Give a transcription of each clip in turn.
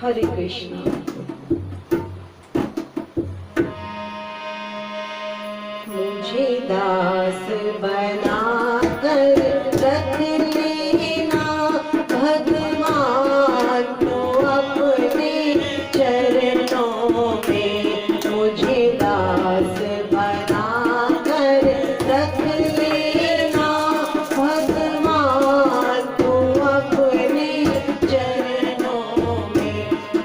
हरे कृष्णा। मुझे दास बना कर रख लेना भगवान तो अपने चरणों में। मुझे दास बना कर रख लेना भगवान तो अपने चरणों में।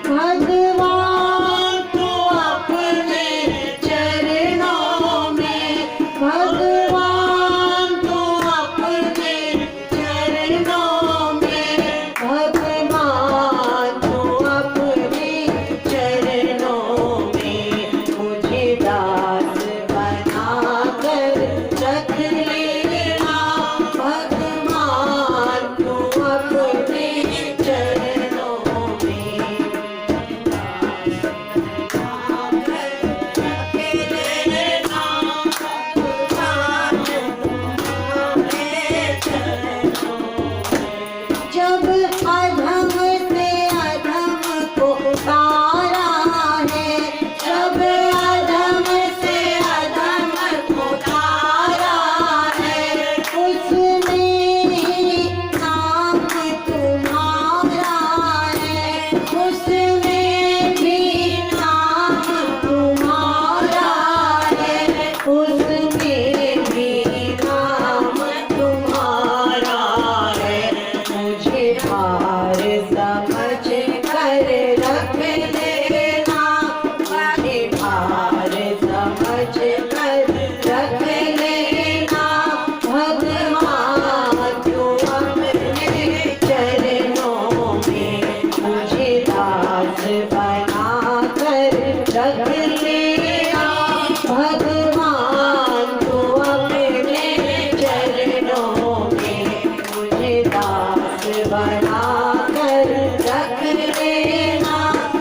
भगवान तो अपने चरणों में। भगवान तो अपने चरणों में। भगवान तो अपने चरणों में। मुझे दास बना कर रख लेना भगवान तो अपने चरणों में। जब अधम से अधम को तारा है। जब अधम से अधम को तारा है। उसमें ही नाम तुम्हारा है। उसमें भी नाम तुम्हारा है। उसमें भी नाम तुम्हारा है। मुझे हार समझ कर रख लेना। मुझे हार समझ कर रख लेना भगवान तो अपने चरणों में। मुझे दास बना कर रख लेना भगवान तो अपने चरणों में। मुझे दास बना कर रख लेना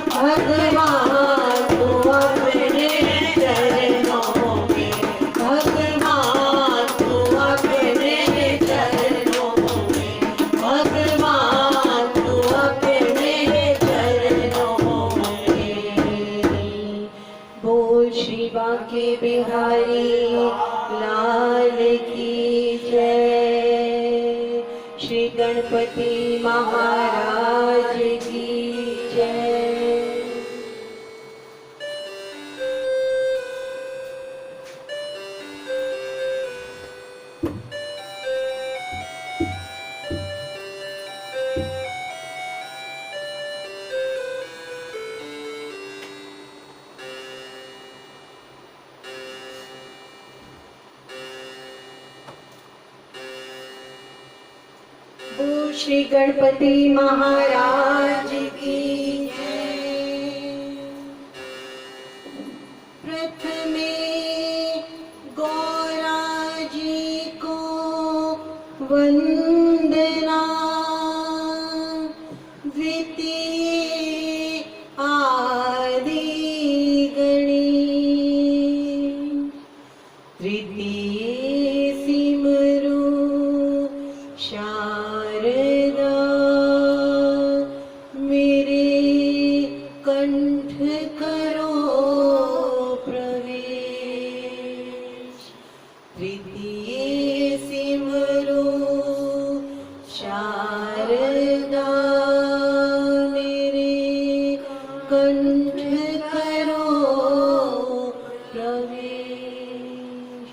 भगवान तो अपने चरणों में। भगवान तो अपने चरणों में। भगवान तो अपने चरणों में। बोल श्री बांके बिहारी लाल की जय। श्री गणपति महाराज की जय। बोल श्री गणपति महाराज की जय। प्रथमे गौरा जी को वंदना। द्वितीय आदि गणी। तृतीय सिमरू शारदा। मेरे कंठ करो प्रवेश। तृतीय सिमरू शारदा। मेरे कंठ करो प्रवेश।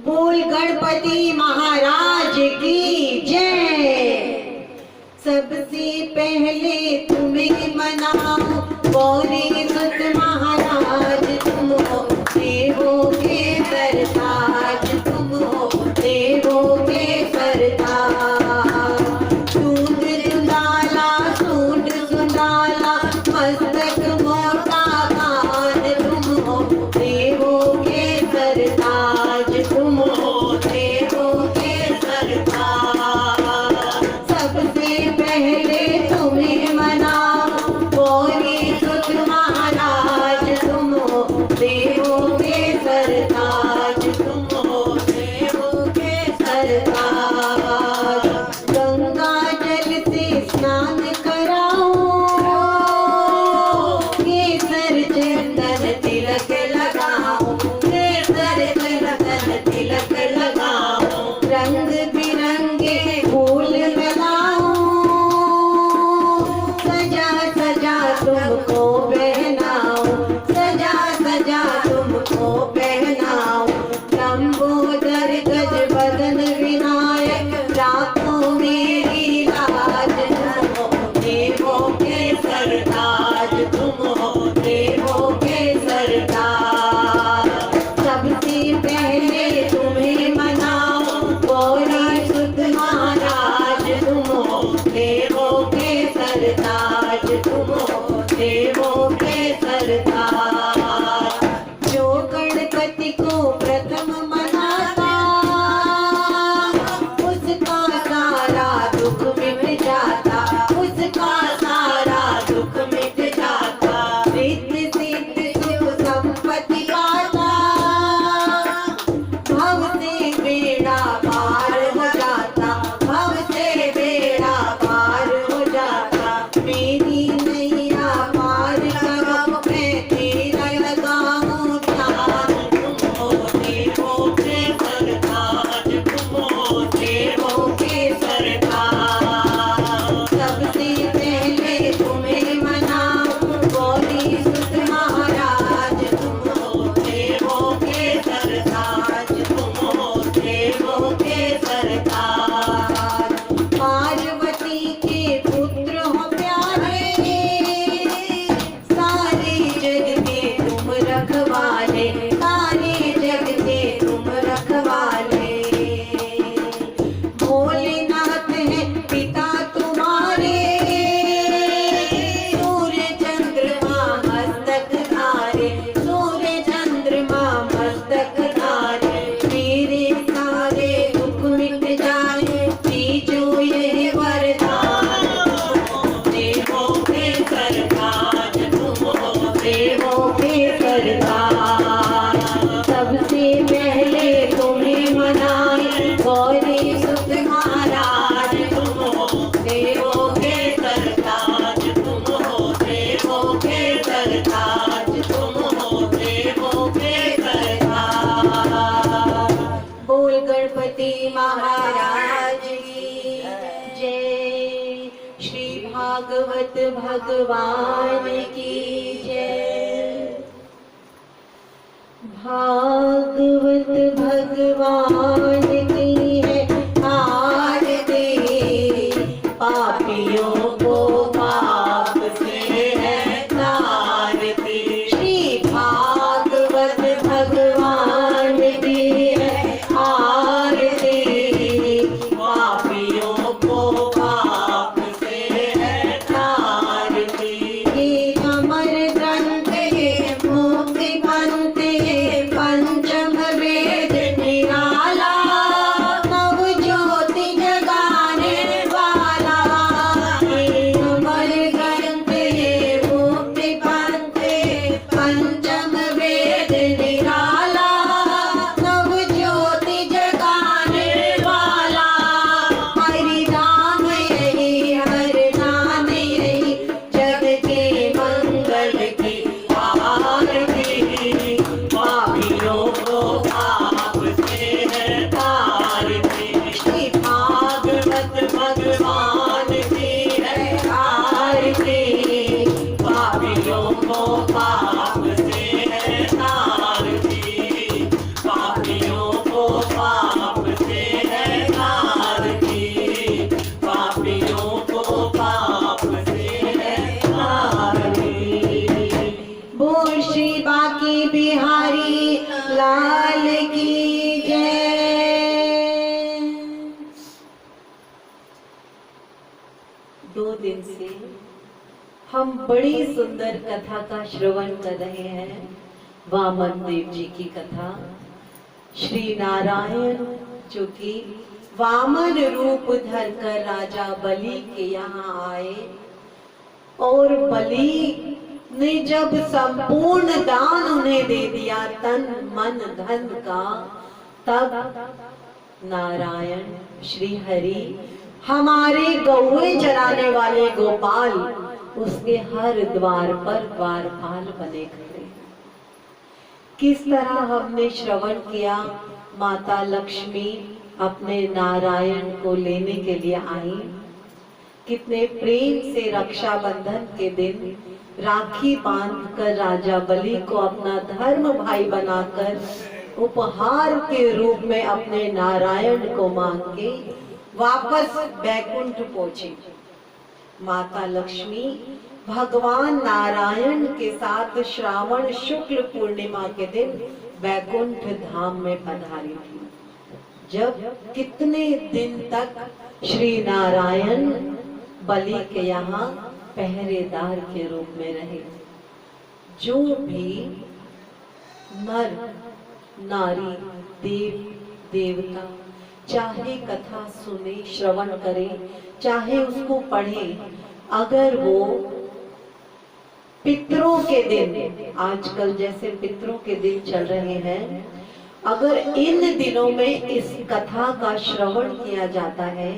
बोल गणपति महाराज की जय। सबसे पहले तुम्हें मनाओ गौरी सुत महाराज तुम हो। देवों के सरताज तुम हो। देवों के सरताज। सूंड सुंदाला सूंड सुंदाला मस्तक मोटा कान तुम हो। देवों के सरताज तुम हो। देवों भगवान की जय। भागवत भगवान की है आरती, पापियों को पाप से है तारती। श्री भागवत भगवान की है आरती, पापियों को पाप से है तारती। ये अमर ग्रंथ है मुक्ति पंथ है, पंचम वेद निराला, नव ज्योति जगाने वाला। ये अमर ग्रंथ है मुक्ति पंथ है, पंचम वेद निराला, नव ज्योति जगाने वाला। हरि नाम यही, हर नाम यही, जग के मंगल की आरती। पापियों को पाप से है तारती। श्री भागवत भगवान की है आरती, पापियों को पाप से है तारती। पापियों को पाप से है तारती, पापियों को पाप से है तारती। बोल श्री बाकी बिहारी लाल की जय। 2 दिन से हम बड़ी सुंदर कथा का श्रवण कर रहे हैं। वामन देव जी की कथा। श्री नारायण जो कि वामन रूप धरकर राजा बलि के यहाँ आए, और बलि ने जब संपूर्ण दान उन्हें दे दिया, तन मन धन का, तब नारायण श्री हरि हमारे गौए चराने वाले गोपाल उसके हर द्वार पर द्वारपाल बने खड़े। किस तरह हमने श्रवण किया, माता लक्ष्मी अपने नारायण को लेने के लिए आई। कितने प्रेम से रक्षाबंधन के दिन राखी बांधकर राजा बलि को अपना धर्म भाई बनाकर उपहार के रूप में अपने नारायण को मांग के वापस बैकुंठ पहुंचे। माता लक्ष्मी भगवान नारायण के साथ श्रावण शुक्ल पूर्णिमा के दिन बैकुंठ धाम में पधारी थी। जब कितने दिन तक श्री नारायण बलि के यहाँ पहरेदार के रूप में रहे। जो भी नर नारी देव देवता चाहे कथा सुने श्रवण करे, चाहे उसको पढ़े, अगर वो पितरों के दिन, आजकल जैसे पितरों के दिन चल रहे हैं, अगर इन दिनों में इस कथा का श्रवण किया जाता है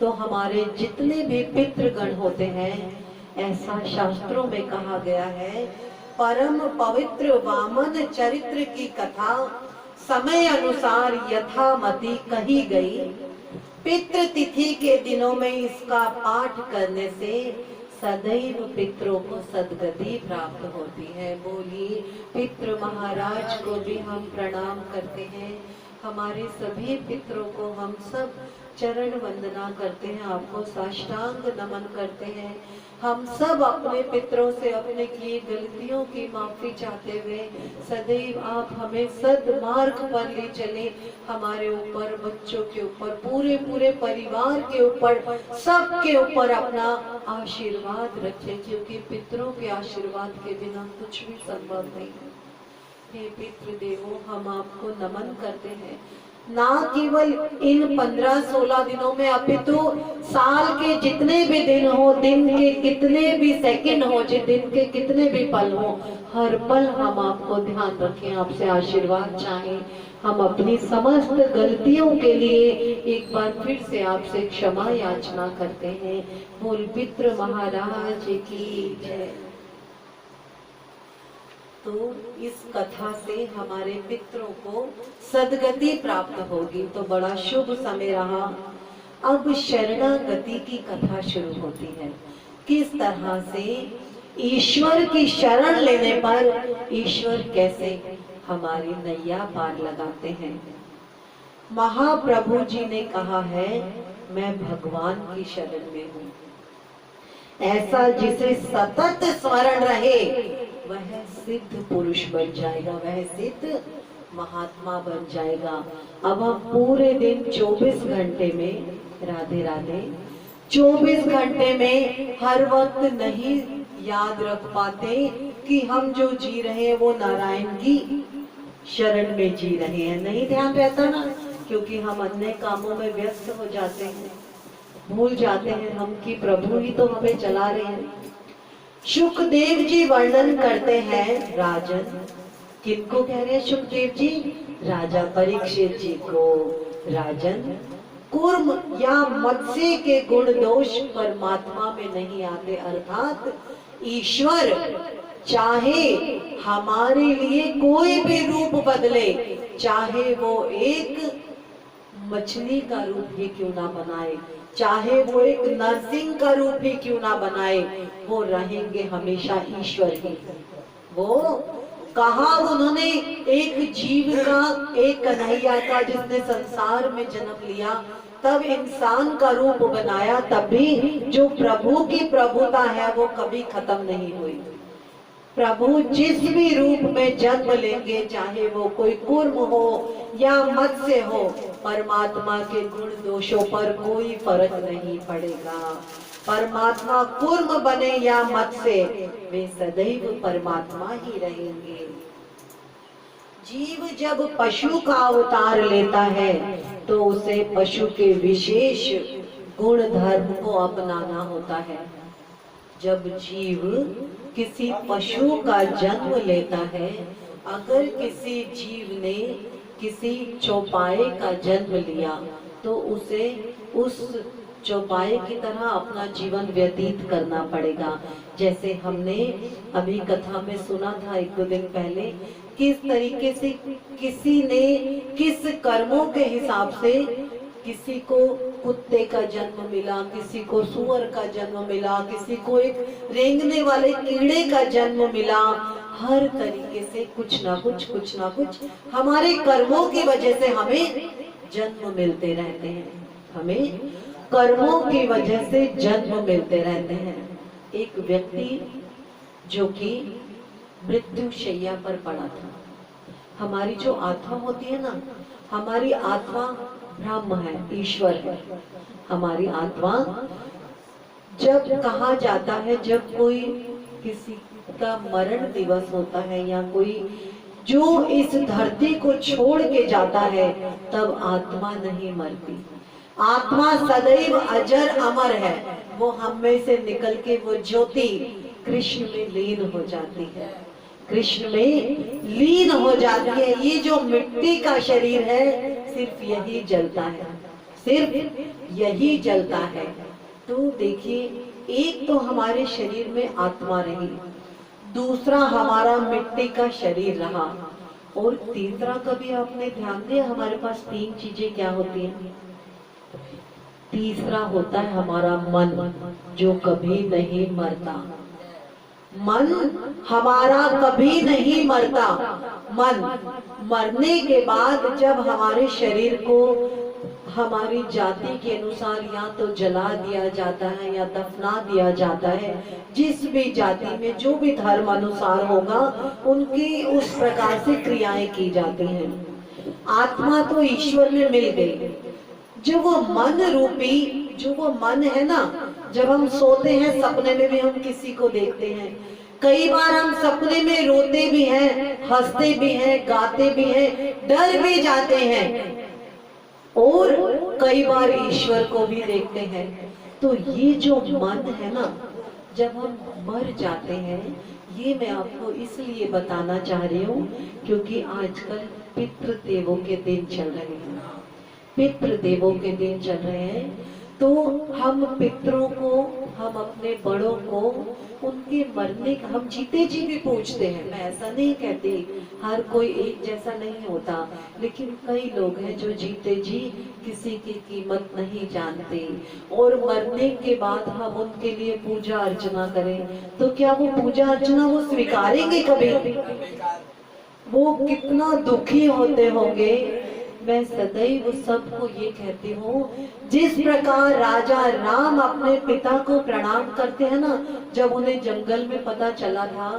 तो हमारे जितने भी पितृगण होते हैं, ऐसा शास्त्रों में कहा गया है, परम पवित्र वामन चरित्र की कथा समय अनुसार यथामति कही गई। पितृ तिथि के दिनों में इसका पाठ करने से सदैव पितरों को सद्गति प्राप्त होती है। बोलिए पितृ महाराज को भी हम प्रणाम करते हैं। हमारे सभी पितरों को हम सब चरण वंदना करते हैं, आपको साष्टांग नमन करते हैं। हम सब अपने पितरों से अपने किए गलतियों की माफी चाहते हुए सदैव आप हमें सद्मार्ग पर ले चले। हमारे ऊपर, बच्चों के ऊपर, पूरे परिवार के ऊपर, सबके ऊपर अपना आशीर्वाद रखें, क्योंकि पितरों के आशीर्वाद के बिना कुछ भी संभव नहीं है। हे पितृ देवों, हम आपको नमन करते हैं, ना केवल इन 15-16 दिनों में, अपितु साल के जितने भी दिन हो, दिन के कितने भी सेकंड हो, दिन के कितने भी पल हो, हर पल हम आपको ध्यान रखें, आपसे आशीर्वाद चाहें। हम अपनी समस्त गलतियों के लिए एक बार फिर से आपसे क्षमा याचना करते हैं। बोल पितृ महाराज की जय। तो इस कथा से हमारे पितरों को सद्गति प्राप्त होगी, तो बड़ा शुभ समय रहा। अब शरणागति की कथा शुरू होती है। किस तरह से ईश्वर की शरण लेने पर ईश्वर कैसे हमारी नैया पार लगाते हैं। महाप्रभु जी ने कहा है, मैं भगवान की शरण में हूँ। ऐसा जिसे सतत स्मरण रहे वह सिद्ध पुरुष बन जाएगा, वह सिद्ध महात्मा बन जाएगा। अब हम पूरे दिन 24 घंटे में, राधे राधे, 24 घंटे में हर वक्त नहीं याद रख पाते कि हम जो जी रहे हैं वो नारायण की शरण में जी रहे हैं। नहीं ध्यान रहता ना, क्योंकि हम अन्य कामों में व्यस्त हो जाते हैं, भूल जाते हैं हम कि प्रभु ही तो हमें चला रहे हैं। सुखदेव जी वर्णन करते हैं, राजन, किनको कह रहे हैं सुखदेव जी? राजा परीक्षित जी को। राजन, कूर्म या मत्स्य के गुण दोष परमात्मा में नहीं आते, अर्थात ईश्वर चाहे हमारे लिए कोई भी रूप बदले, चाहे वो एक मछली का रूप ही क्यों ना बनाए, चाहे वो एक नरसिंह का रूप ही क्यों ना बनाए, वो रहेंगे हमेशा ईश्वर ही। वो कहा उन्होंने एक जीव का, एक कन्हैया का जिसने संसार में जन्म लिया, तब इंसान का रूप बनाया, तब भी जो प्रभु की प्रभुता है वो कभी खत्म नहीं हुई। प्रभु जिस भी रूप में जन्म लेंगे, चाहे वो कोई कूर्म हो या मत्स्य हो, परमात्मा के गुण दोषों पर कोई फर्क नहीं पड़ेगा। परमात्मा कूर्म बने या मत्स्य, वे सदैव परमात्मा ही रहेंगे। जीव जब पशु का अवतार लेता है तो उसे पशु के विशेष गुण धर्म को अपनाना होता है। जब जीव किसी पशु का जन्म लेता है, अगर किसी जीव ने किसी चौपाए का जन्म लिया तो उसे उस चौपाए की तरह अपना जीवन व्यतीत करना पड़ेगा। जैसे हमने अभी कथा में सुना था एक दो दिन पहले, किस तरीके से किसी ने किस कर्मों के हिसाब से, किसी को कुत्ते का जन्म मिला, किसी को सुअर का जन्म मिला, किसी को एक रेंगने वाले कीड़े का जन्म मिला। हर तरीके से कुछ ना कुछ हमारे कर्मों की वजह से हमें जन्म मिलते रहते हैं, हमें कर्मों की वजह से जन्म मिलते रहते हैं। एक व्यक्ति जो कि मृत्यु शैया पर पड़ा था, हमारी जो आत्मा होती है ना, हमारी आत्मा ब्रह्म है, ईश्वर है। हमारी आत्मा, जब कहा जाता है जब कोई किसी का मरण दिवस होता है या कोई जो इस धरती को छोड़ के जाता है, तब आत्मा नहीं मरती, आत्मा सदैव अजर अमर है। वो हम में से निकल के वो ज्योति कृष्ण में लीन हो जाती है, कृष्ण में लीन हो जाती है। ये जो मिट्टी का शरीर है सिर्फ यही जलता है, सिर्फ यही जलता है। तो देखिए, एक तो हमारे शरीर में आत्मा रही, दूसरा हमारा मिट्टी का शरीर रहा, और तीसरा कभी आपने ध्यान दिया हमारे पास तीन चीजें क्या होती हैं? तीसरा होता है हमारा मन, जो कभी नहीं मरता। मन हमारा कभी नहीं मरता। मन मरने के बाद जब हमारे शरीर को हमारी जाति के अनुसार या तो जला दिया जाता है या दफना दिया जाता है, जिस भी जाति में जो भी धर्म अनुसार होगा उनकी उस प्रकार से क्रियाएं की जाती हैं। आत्मा तो ईश्वर में मिल गई। जो वो मन रूपी, जो वो मन है ना, जब हम सोते हैं सपने में भी हम किसी को देखते हैं, कई बार हम सपने में रोते भी हैं, हंसते भी हैं, गाते भी हैं, डर भी जाते हैं, और कई बार ईश्वर को भी देखते हैं। तो ये जो मन है ना, जब हम मर जाते हैं, ये मैं आपको इसलिए बताना चाह रही हूँ क्योंकि आजकल पितृदेवों के दिन चल रहे हैं, पितृदेवों के दिन चल रहे हैं। तो हम पितरों को, हम अपने बड़ों को उनके मरने का हम जीते जी भी पूछते हैं। मैं ऐसा नहीं कहती हर कोई एक जैसा नहीं होता, लेकिन कई लोग हैं जो जीते जी किसी की कीमत नहीं जानते, और मरने के बाद हम उनके लिए पूजा अर्चना करें तो क्या वो पूजा अर्चना वो स्वीकारेंगे कभी? वो कितना दुखी होते होंगे। मैं सदैव सबको ये कहती हूँ, जिस प्रकार राजा राम अपने पिता को प्रणाम करते हैं ना, जब उन्हें जंगल में पता चला था,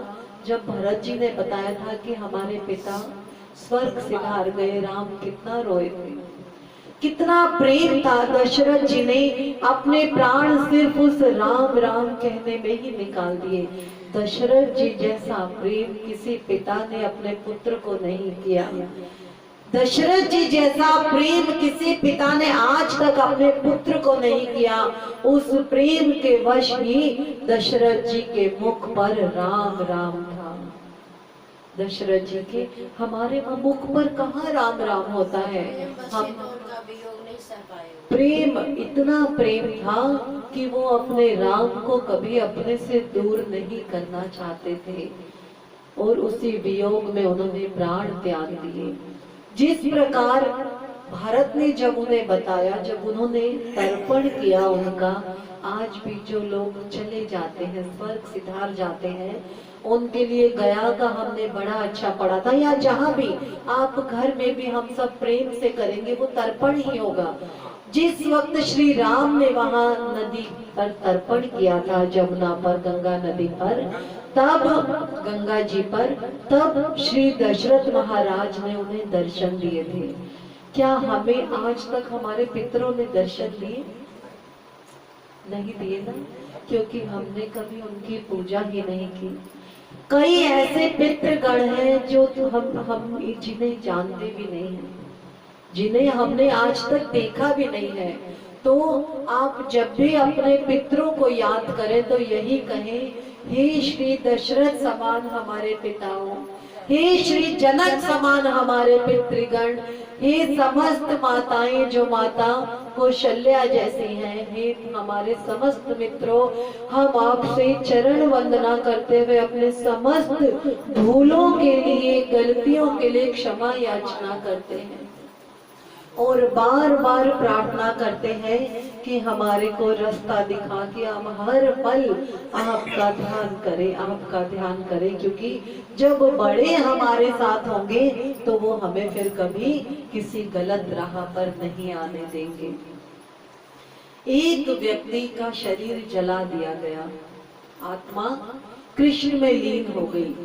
जब भरत जी ने बताया था कि हमारे पिता स्वर्ग सिधार गए, राम कितना रोए थे, कितना प्रेम था। दशरथ जी ने अपने प्राण सिर्फ उस राम राम कहने में ही निकाल दिए। दशरथ जी जैसा प्रेम किसी पिता ने अपने पुत्र को नहीं किया। दशरथ जी जैसा प्रेम किसी पिता ने आज तक अपने पुत्र को नहीं किया। उस प्रेम के वश ही दशरथ जी के मुख पर राम राम था। दशरथ जी के हमारे मुख पर कहाँ राम राम होता है? हम प्रेम, इतना प्रेम था कि वो अपने राम को कभी अपने से दूर नहीं करना चाहते थे, और उसी वियोग में उन्होंने प्राण त्याग दिए। जिस प्रकार भारत ने जब उन्हें बताया, जब उन्होंने तर्पण किया उनका, आज भी जो लोग चले जाते हैं, स्वर्ग सिधार जाते हैं, उनके लिए गया का हमने बड़ा अच्छा पढ़ा था। या जहाँ भी आप घर में भी हम सब प्रेम से करेंगे, वो तर्पण ही होगा। जिस वक्त श्री राम ने वहां नदी पर तर्पण किया था, जमुना पर, गंगा नदी पर, तब गंगा जी पर, तब श्री दशरथ महाराज ने उन्हें दर्शन दिए थे। क्या हमें आज तक हमारे पितरों ने दर्शन दिए? नहीं दिए ना, क्योंकि हमने कभी उनकी पूजा ही नहीं की। कई ऐसे पितृगण हैं जो हम जिन्हें जानते भी नहीं हैं, जिन्हें हमने आज तक देखा भी नहीं है। तो आप जब भी अपने पितरों को याद करें तो यही कहें, हे श्री दशरथ समान हमारे पिताओं, हे श्री जनक समान हमारे पितृगण, हे समस्त माताएं जो माता कौशल्या जैसी हैं, हे हमारे समस्त मित्रों, हम आपसे चरण वंदना करते हुए अपने समस्त भूलों के लिए, गलतियों के लिए क्षमा याचना करते हैं, और बार बार प्रार्थना करते हैं कि हमारे को रास्ता दिखा के हम हर पल आपका ध्यान करें, आपका ध्यान करें, क्योंकि जब बड़े हमारे साथ होंगे तो वो हमें फिर कभी किसी गलत राह पर नहीं आने देंगे। एक व्यक्ति का शरीर जला दिया गया, आत्मा कृष्ण में लीन हो गई।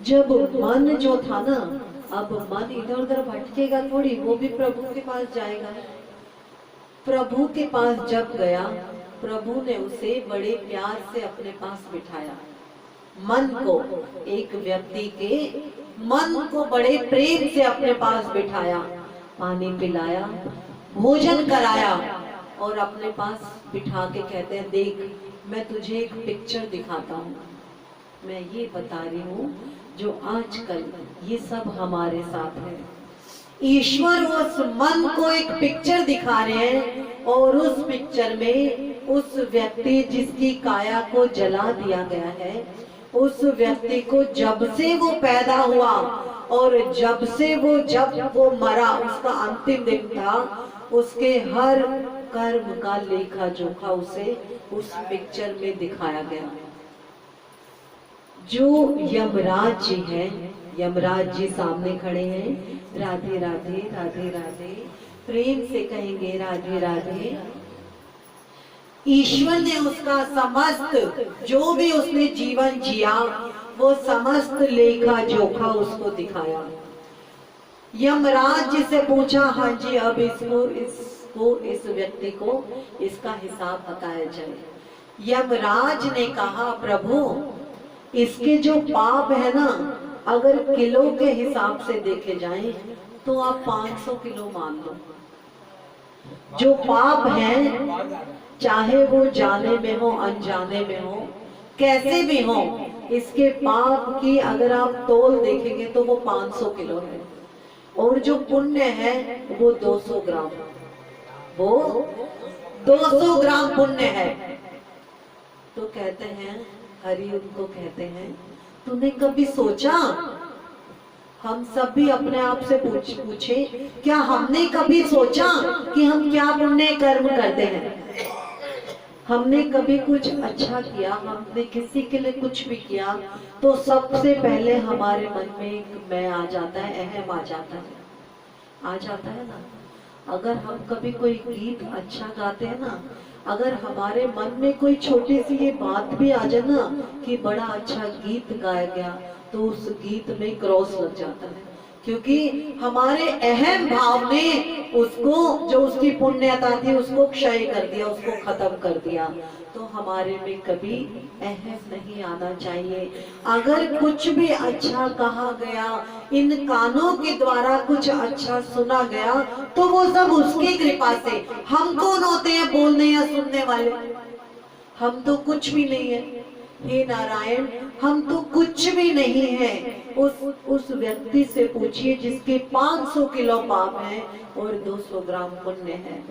जब मन जो था ना, अब मन इधर उधर भटकेगा थोड़ी, वो भी प्रभु के पास जाएगा। प्रभु के पास जब गया, प्रभु ने उसे बड़े प्यार से अपने पास बिठाया। मन को, एक व्यक्ति के मन को बड़े प्रेम से अपने पास बिठाया, पानी पिलाया, भोजन कराया, और अपने पास बिठा के कहते हैं, देख मैं तुझे एक पिक्चर दिखाता हूँ। मैं ये बता रही हूँ जो आजकल ये सब हमारे साथ है। ईश्वर उस मन को एक पिक्चर दिखा रहे हैं, और उस पिक्चर में उस व्यक्ति जिसकी काया को जला दिया गया है, उस व्यक्ति को जब से वो पैदा हुआ और जब वो मरा, उसका अंतिम दिन था, उसके हर कर्म का लेखा जोखा उसे उस पिक्चर में दिखाया गया। जो यमराज जी हैं, यमराज जी सामने खड़े हैं, राधे राधे राधे राधे, प्रेम से कहेंगे राधे राधे। ईश्वर ने उसका समस्त, जो भी उसने जीवन जिया, वो समस्त लेखा जोखा उसको दिखाया। यमराज जी से पूछा, हाँ जी अब इस व्यक्ति को इसका हिसाब बताया जाए। यमराज ने कहा, प्रभु इसके जो पाप है ना, अगर किलो के हिसाब से देखे जाएं तो आप 500 किलो मान लो। जो पाप है, चाहे वो जाने में हो अनजाने में हो, कैसे भी हो, इसके पाप की अगर आप तोल देखेंगे तो वो 500 किलो है, और जो पुण्य है वो 200 ग्राम, वो 200 ग्राम पुण्य है। तो कहते हैं हरि उनको कहते हैं, तूने कभी सोचा, हम सब भी अपने आप से पूछे, क्या हमने कभी सोचा कि हम क्या पुण्य कर्म करते हैं? हमने कभी कुछ अच्छा किया, हमने किसी के लिए कुछ भी किया, तो सबसे पहले हमारे मन में एक मैं आ जाता है, अहम आ जाता है ना। अगर हम कभी कोई गीत अच्छा गाते हैं ना, अगर हमारे मन में कोई छोटी सी ये बात भी आ जाए ना कि बड़ा अच्छा गीत गाया गया, तो उस गीत में क्रॉस लग जाता है, क्योंकि हमारे अहम भाव ने उसको, जो उसकी पुण्यता थी, उसको क्षय कर दिया, उसको खत्म कर दिया। तो हमारे में कभी अहम नहीं आना चाहिए। अगर कुछ भी अच्छा कहा गया, इन कानों के द्वारा कुछ अच्छा सुना गया, तो वो सब उसकी कृपा से। हम कौन होते हैं बोलने या सुनने वाले? हम तो कुछ भी नहीं है। हे नारायण, हम तो कुछ भी नहीं है। उस व्यक्ति से पूछिए जिसके 500 किलो पाप है और 200 ग्राम पुण्य है।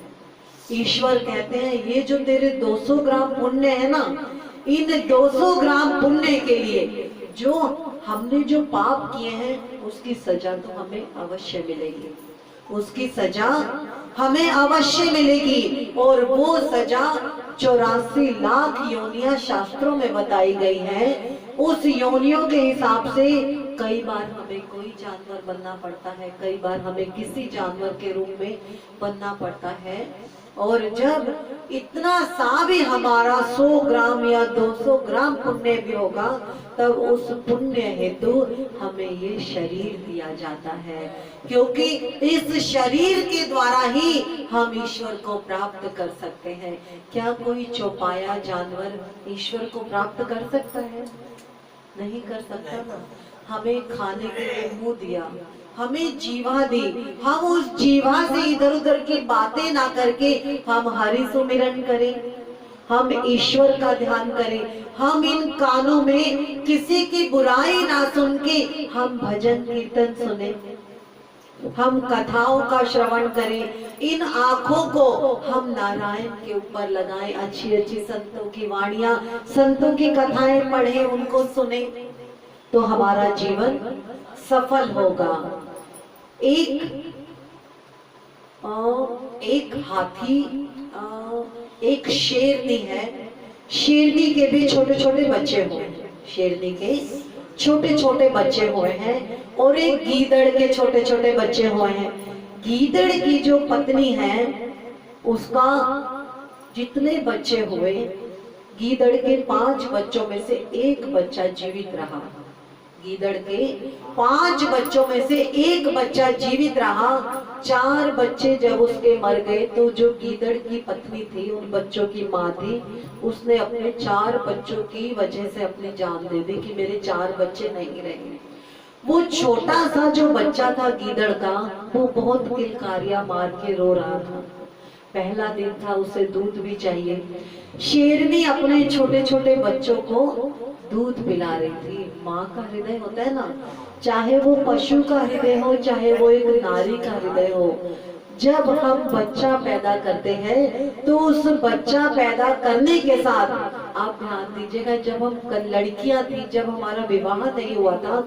ईश्वर कहते हैं, ये जो तेरे 200 ग्राम पुण्य है ना, इन 200 ग्राम पुण्य के लिए जो हमने जो पाप किए हैं, उसकी सजा तो हमें अवश्य मिलेगी, उसकी सजा हमें अवश्य मिलेगी। और वो सजा 84 लाख योनियां शास्त्रों में बताई गई है। उस योनियों के हिसाब से कई बार हमें कोई जानवर बनना पड़ता है, कई बार हमें किसी जानवर के रूप में बनना पड़ता है। और जब इतना सा भी हमारा 100 ग्राम या 200 ग्राम पुण्य भी होगा, तब उस पुण्य हेतु हमें ये शरीर दिया जाता है, क्योंकि इस शरीर के द्वारा ही हम ईश्वर को प्राप्त कर सकते हैं। क्या कोई चौपाया जानवर ईश्वर को प्राप्त कर सकता है? नहीं कर सकता ना। हमें खाने के लिए मुंह दिया, हमें जीवा दी, हम उस जीवा से इधर उधर की बातें ना करके हम हरि सुमिरन करें, हम ईश्वर का ध्यान करें। हम इन कानों में किसी की बुराई ना सुन के हम भजन कीर्तन सुने, हम कथाओं का श्रवण करें। इन आँखों को हम नारायण के ऊपर लगाएं, अच्छी अच्छी संतों की वाणियां, संतों की कथाएं पढ़ें, उनको सुने, तो हमारा जीवन सफल होगा। एक हाथी, एक शेरनी है, शेरनी के भी छोटे छोटे बच्चे हुए हैं, शेरनी के छोटे छोटे बच्चे हुए हैं, और एक गीदड़ के छोटे छोटे बच्चे हुए हैं। गीदड़ की जो पत्नी है, उसका जितने बच्चे हुए, गीदड़ के 5 बच्चों में से एक बच्चा जीवित रहा। गीदड़ के 5 बच्चों में से एक बच्चा जीवित रहा। 4 बच्चे जब उसके मर गए, तो जो गीदड़ की पत्नी थी, उन बच्चों की माँ थी, उसने अपने 4 बच्चों की वजह से अपनी जान दे दी कि मेरे 4 बच्चे नहीं रहे। वो छोटा सा जो बच्चा था गीदड़ का, वो बहुत किलकारियां मार के रो रहा था। पहला दिन था, उसे दूध भी चाहिए। शेरनी अपने छोटे छोटे बच्चों को दूध पिला रही थी। माँ का हृदय होता है ना, चाहे वो पशु का हृदय हो, चाहे वो एक नारी का हृदय हो। जब हम बच्चा पैदा करते हैं, तो उस बच्चा पैदा करने के साथ आप ध्यान दीजिएगा, जब हम लड़कियां थी, जब हमारा विवाह नहीं हुआ था,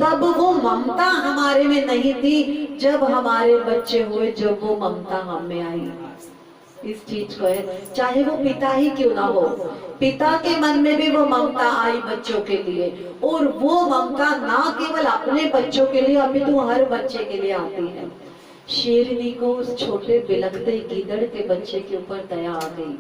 तब वो ममता हमारे में नहीं थी। जब हमारे बच्चे हुए, जब वो ममता हम में आई। इस चीज को है, चाहे वो पिता ही क्यों ना हो, पिता के मन में भी वो ममता आई बच्चों के लिए। और वो ममता ना केवल अपने बच्चों के लिए, अभी तो हर बच्चे के लिए आती है। शेरनी को उस छोटे बिलखते गीदड़ के बच्चे के ऊपर दया आ गई।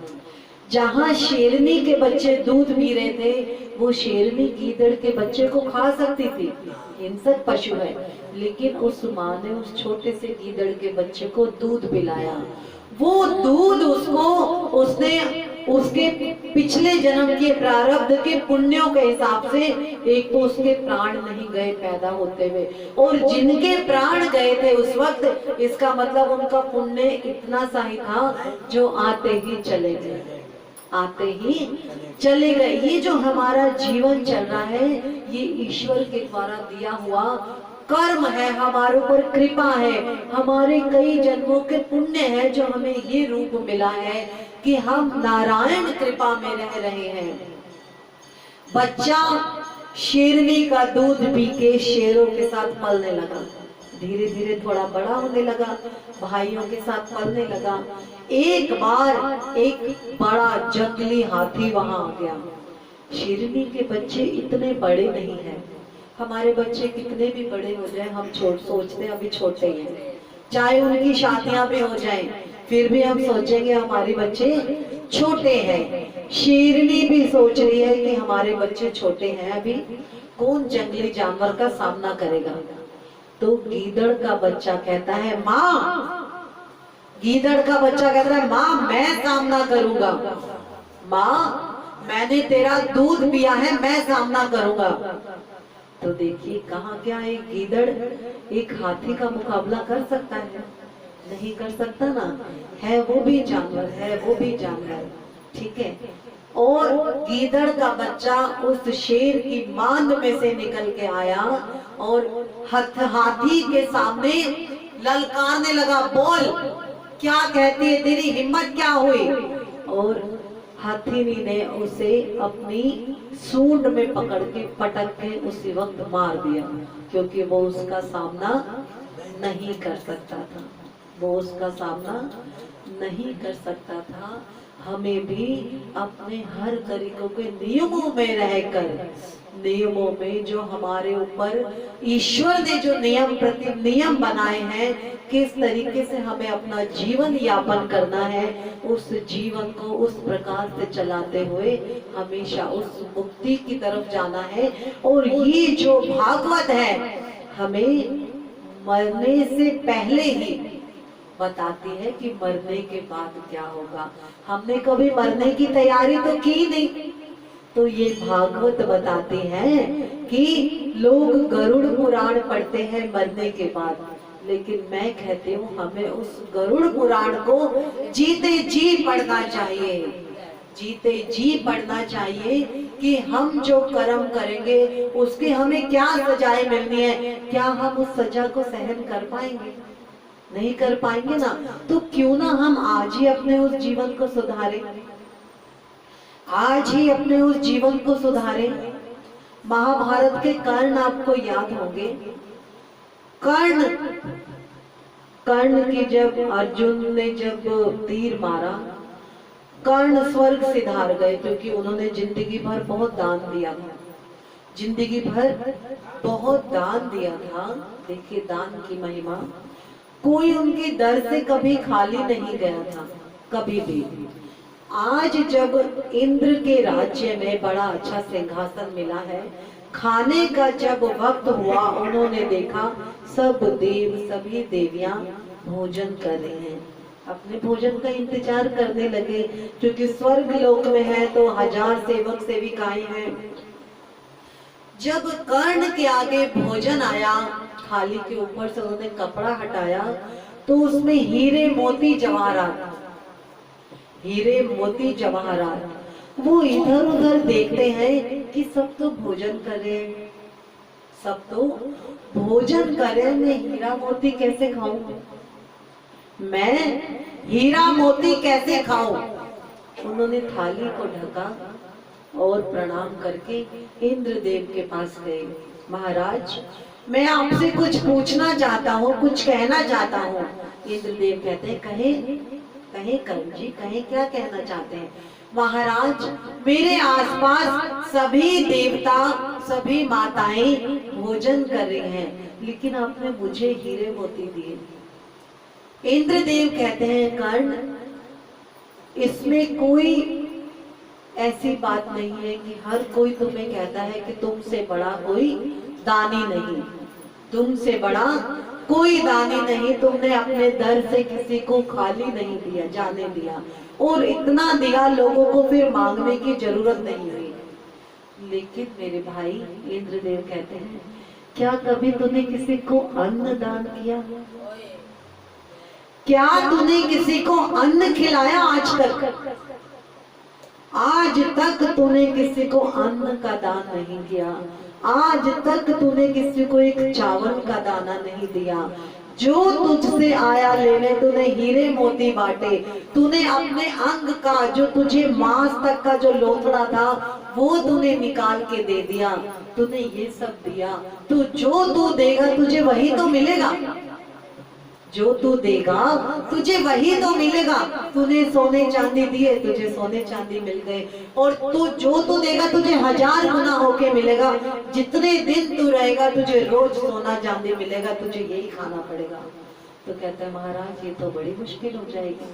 जहाँ शेरनी के बच्चे दूध पी रहे थे, वो शेरनी गीदड़ के बच्चे को खा सकती थी, हिंसक पशु है, लेकिन उस माँ ने उस छोटे से गीदड़ के बच्चे को दूध पिलाया। वो दूध उसने उसके पिछले जन्म के प्रारब्ध के पुण्यों के हिसाब से, एक तो उसके प्राण नहीं गए पैदा होते हुए, और जिनके प्राण गए थे उस वक्त, इसका मतलब उनका पुण्य इतना सा ही था जो आते ही चले गए, आते ही चले गए। ये जो हमारा जीवन चल रहा है, ये ईश्वर के द्वारा दिया हुआ कर्म है, हमारे ऊपर कृपा है, हमारे कई जन्मों के पुण्य है, जो हमें ये रूप मिला है कि हम नारायण कृपा में रह रहे हैं। बच्चा शेरनी का दूध पी के शेरों के साथ पलने लगा, धीरे धीरे थोड़ा बड़ा होने लगा, भाइयों के साथ पलने लगा। एक बार एक बड़ा जंगली हाथी वहां आ गया। शेरनी के बच्चे इतने बड़े नहीं हैं, हमारे बच्चे कितने भी बड़े हो जाएं हम सोचते हैं अभी छोटे हैं, चाहे उनकी शादियां भी हो जाएं फिर भी हम सोचेंगे हमारे बच्चे छोटे हैं। शेरनी भी सोच रही है कि हमारे बच्चे छोटे हैं, अभी कौन जंगली जानवर का सामना करेगा। तो गीदड़ का बच्चा कहता है माँ, गीदड़ का बच्चा कहता है माँ मैं सामना करूंगा, माँ मैंने तेरा दूध पिया है, मैं सामना करूंगा। तो देखिए कहाँ क्या एक गीदड़ एक हाथी का मुकाबला कर सकता है? नहीं कर सकता ना, है वो भी जानवर, है वो भी जानवर, ठीक है। और गीदड़ का बच्चा उस शेर की मांद में से निकल के आया और हाथी के सामने ललकारने लगा, बोल क्या कहती है, तेरी हिम्मत क्या हुई। और हाथी ने उसे अपनी सूंड में पकड़ के पटक के उसी वक्त मार दिया, क्योंकि वो उसका सामना नहीं कर सकता था, वो उसका सामना नहीं कर सकता था। हमें भी अपने हर तरीकों के नियमों में रहकर, नियमों में जो हमारे ऊपर ईश्वर ने जो नियम बनाए हैं, किस तरीके से हमें अपना जीवन यापन करना है, उस जीवन को उस प्रकार से चलाते हुए हमेशा उस मुक्ति की तरफ जाना है। और ये जो भागवत है हमें मरने से पहले ही बताती है कि मरने के बाद क्या होगा। हमने कभी मरने की तैयारी तो की नहीं, तो ये भागवत बताते हैं कि लोग गरुड़ पुराण पढ़ते हैं मरने के बाद, लेकिन मैं कहती हूँ हमें उस गरुड़ पुराण को जीते जी पढ़ना चाहिए, जीते जी पढ़ना चाहिए कि हम जो कर्म करेंगे उसके हमें क्या सजाएं मिलनी है, क्या हम उस सजा को सहन कर पाएंगे? नहीं कर पाएंगे ना, तो क्यों ना हम आज ही अपने उस जीवन को सुधारें, आज ही अपने उस जीवन को सुधारें। महाभारत के कर्ण आपको याद होंगे, कर्ण की जब अर्जुन ने जब तीर मारा, कर्ण स्वर्ग से धार गए, क्योंकि उन्होंने जिंदगी भर बहुत दान दिया था, जिंदगी भर बहुत दान दिया था। देखिए दान की महिमा, कोई उनके दर से कभी खाली नहीं गया था, कभी भी। आज जब इंद्र के राज्य में बड़ा अच्छा सिंहासन मिला है, खाने का जब वक्त हुआ, उन्होंने देखा सब देव सभी देवियां भोजन कर रहे हैं, अपने भोजन का इंतजार करने लगे, क्योंकि स्वर्ग लोक में है तो 1000 सेवक सेविकाएं हैं। जब कर्ण के आगे भोजन आया, थाली के ऊपर से उन्होंने कपड़ा हटाया तो उसमें हीरे मोती जवाहरात, हीरे मोती जवाहरात। वो इधर उधर देखते हैं कि सब तो भोजन कर रहे हैं, सब तो भोजन कर रहे हैं, मैं हीरा मोती कैसे खाऊं, मैं हीरा मोती कैसे खाऊं। उन्होंने थाली को ढका और प्रणाम करके इंद्रदेव के पास गए, महाराज मैं आपसे कुछ पूछना चाहता हूँ, कुछ कहना चाहता हूँ। इंद्रदेव कहते हैं कहे कर्ण जी, कहे क्या कहना चाहते हैं। महाराज मेरे आसपास सभी देवता सभी माताएं भोजन कर रही हैं, लेकिन आपने मुझे हीरे मोती दिए। इंद्रदेव कहते हैं कर्ण इसमें कोई ऐसी बात नहीं है कि हर कोई तुम्हें कहता है कि तुमसे बड़ा कोई दानी नहीं, तुमसे बड़ा कोई दानी नहीं, तुमने अपने दर से किसी को खाली नहीं दिया, जाने दिया, और इतना दिया लोगों को फिर मांगने की जरूरत नहीं हुई। लेकिन मेरे भाई इंद्रदेव कहते हैं क्या कभी तूने किसी को अन्न दान किया, क्या तूने किसी को अन्न खिलाया आज तक? आज तक तूने किसी को अन्न का दान नहीं किया। आज तक तूने किसी को एक चावल का दाना नहीं दिया। जो तुझसे आया लेने तूने हीरे मोती बांटे। तूने अपने अंग का जो तुझे मांस तक का जो लोथड़ा था वो तूने निकाल के दे दिया। तूने ये सब दिया। तो जो तू देगा तुझे वही तो मिलेगा। जो तू देगा तुझे वही तो मिलेगा। तूने सोने चांदी दिए, तुझे सोने चांदी मिल गए। और तू जो तू देगा तुझे 1000 गुना होके मिलेगा। जितने दिन तू रहेगा तुझे रोज सोना चांदी मिलेगा, तुझे यही खाना पड़ेगा। तो कहता है महाराज ये तो बड़ी मुश्किल हो जाएगी।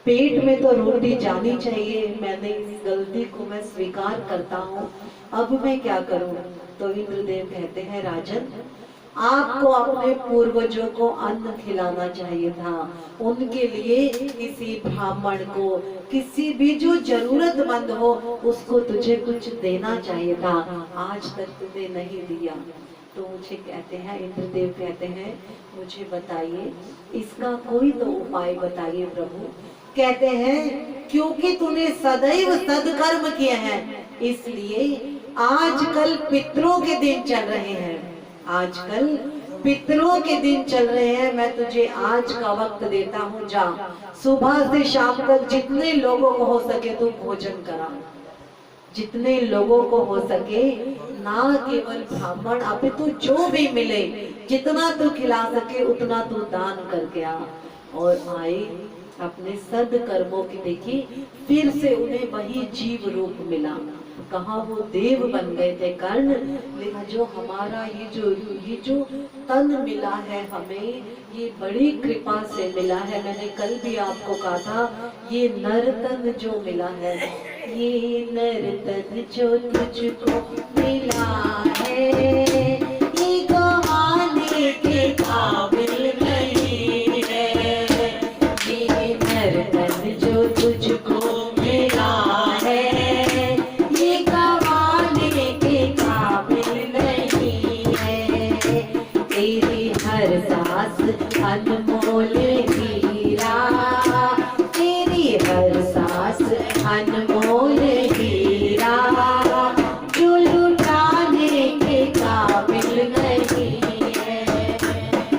पेट में तो रोटी जानी चाहिए। मैंने इस गलती को मैं स्वीकार करता हूँ, अब मैं क्या करूँ। तो इंद्रदेव कहते हैं राजन, आपको अपने पूर्वजों को अन्न खिलाना चाहिए था। उनके लिए किसी ब्राह्मण को, किसी भी जो जरूरतमंद हो उसको तुझे कुछ देना चाहिए था। आज तक तुमने नहीं दिया। तो मुझे कहते हैं, इंद्रदेव कहते हैं मुझे बताइए इसका कोई तो उपाय बताइए प्रभु। कहते हैं क्योंकि तूने सदैव सदकर्म किए हैं इसलिए आजकल पितरों के दिन चल रहे हैं। आजकल पितरों के दिन चल रहे हैं। मैं तुझे आज का वक्त देता हूँ, जा सुबह से शाम तक जितने लोगों को हो सके तू भोजन करा। जितने लोगों को हो सके, ना केवल ब्राह्मण, अब तू जो भी मिले जितना तू खिला सके उतना तू दान करके आ। और आए अपने सदकर्मों की देखी, फिर से उन्हें वही जीव रूप मिला। कहा वो देव बन गए थे कर्ण, लेकिन जो हमारा ये जो तन मिला है हमें, ये बड़ी कृपा से मिला है। मैंने कल भी आपको कहा था ये नर तन जो मिला है, ये नर तन जो तुझको मिला है, ये गवाने के काबिल नहीं है। ये नर तन जो तुझको मिला है, हर सांस अनमोल हीरा, तेरी हर सांस अनमोल हीरा, जो लुटाने के काबिल नहीं है,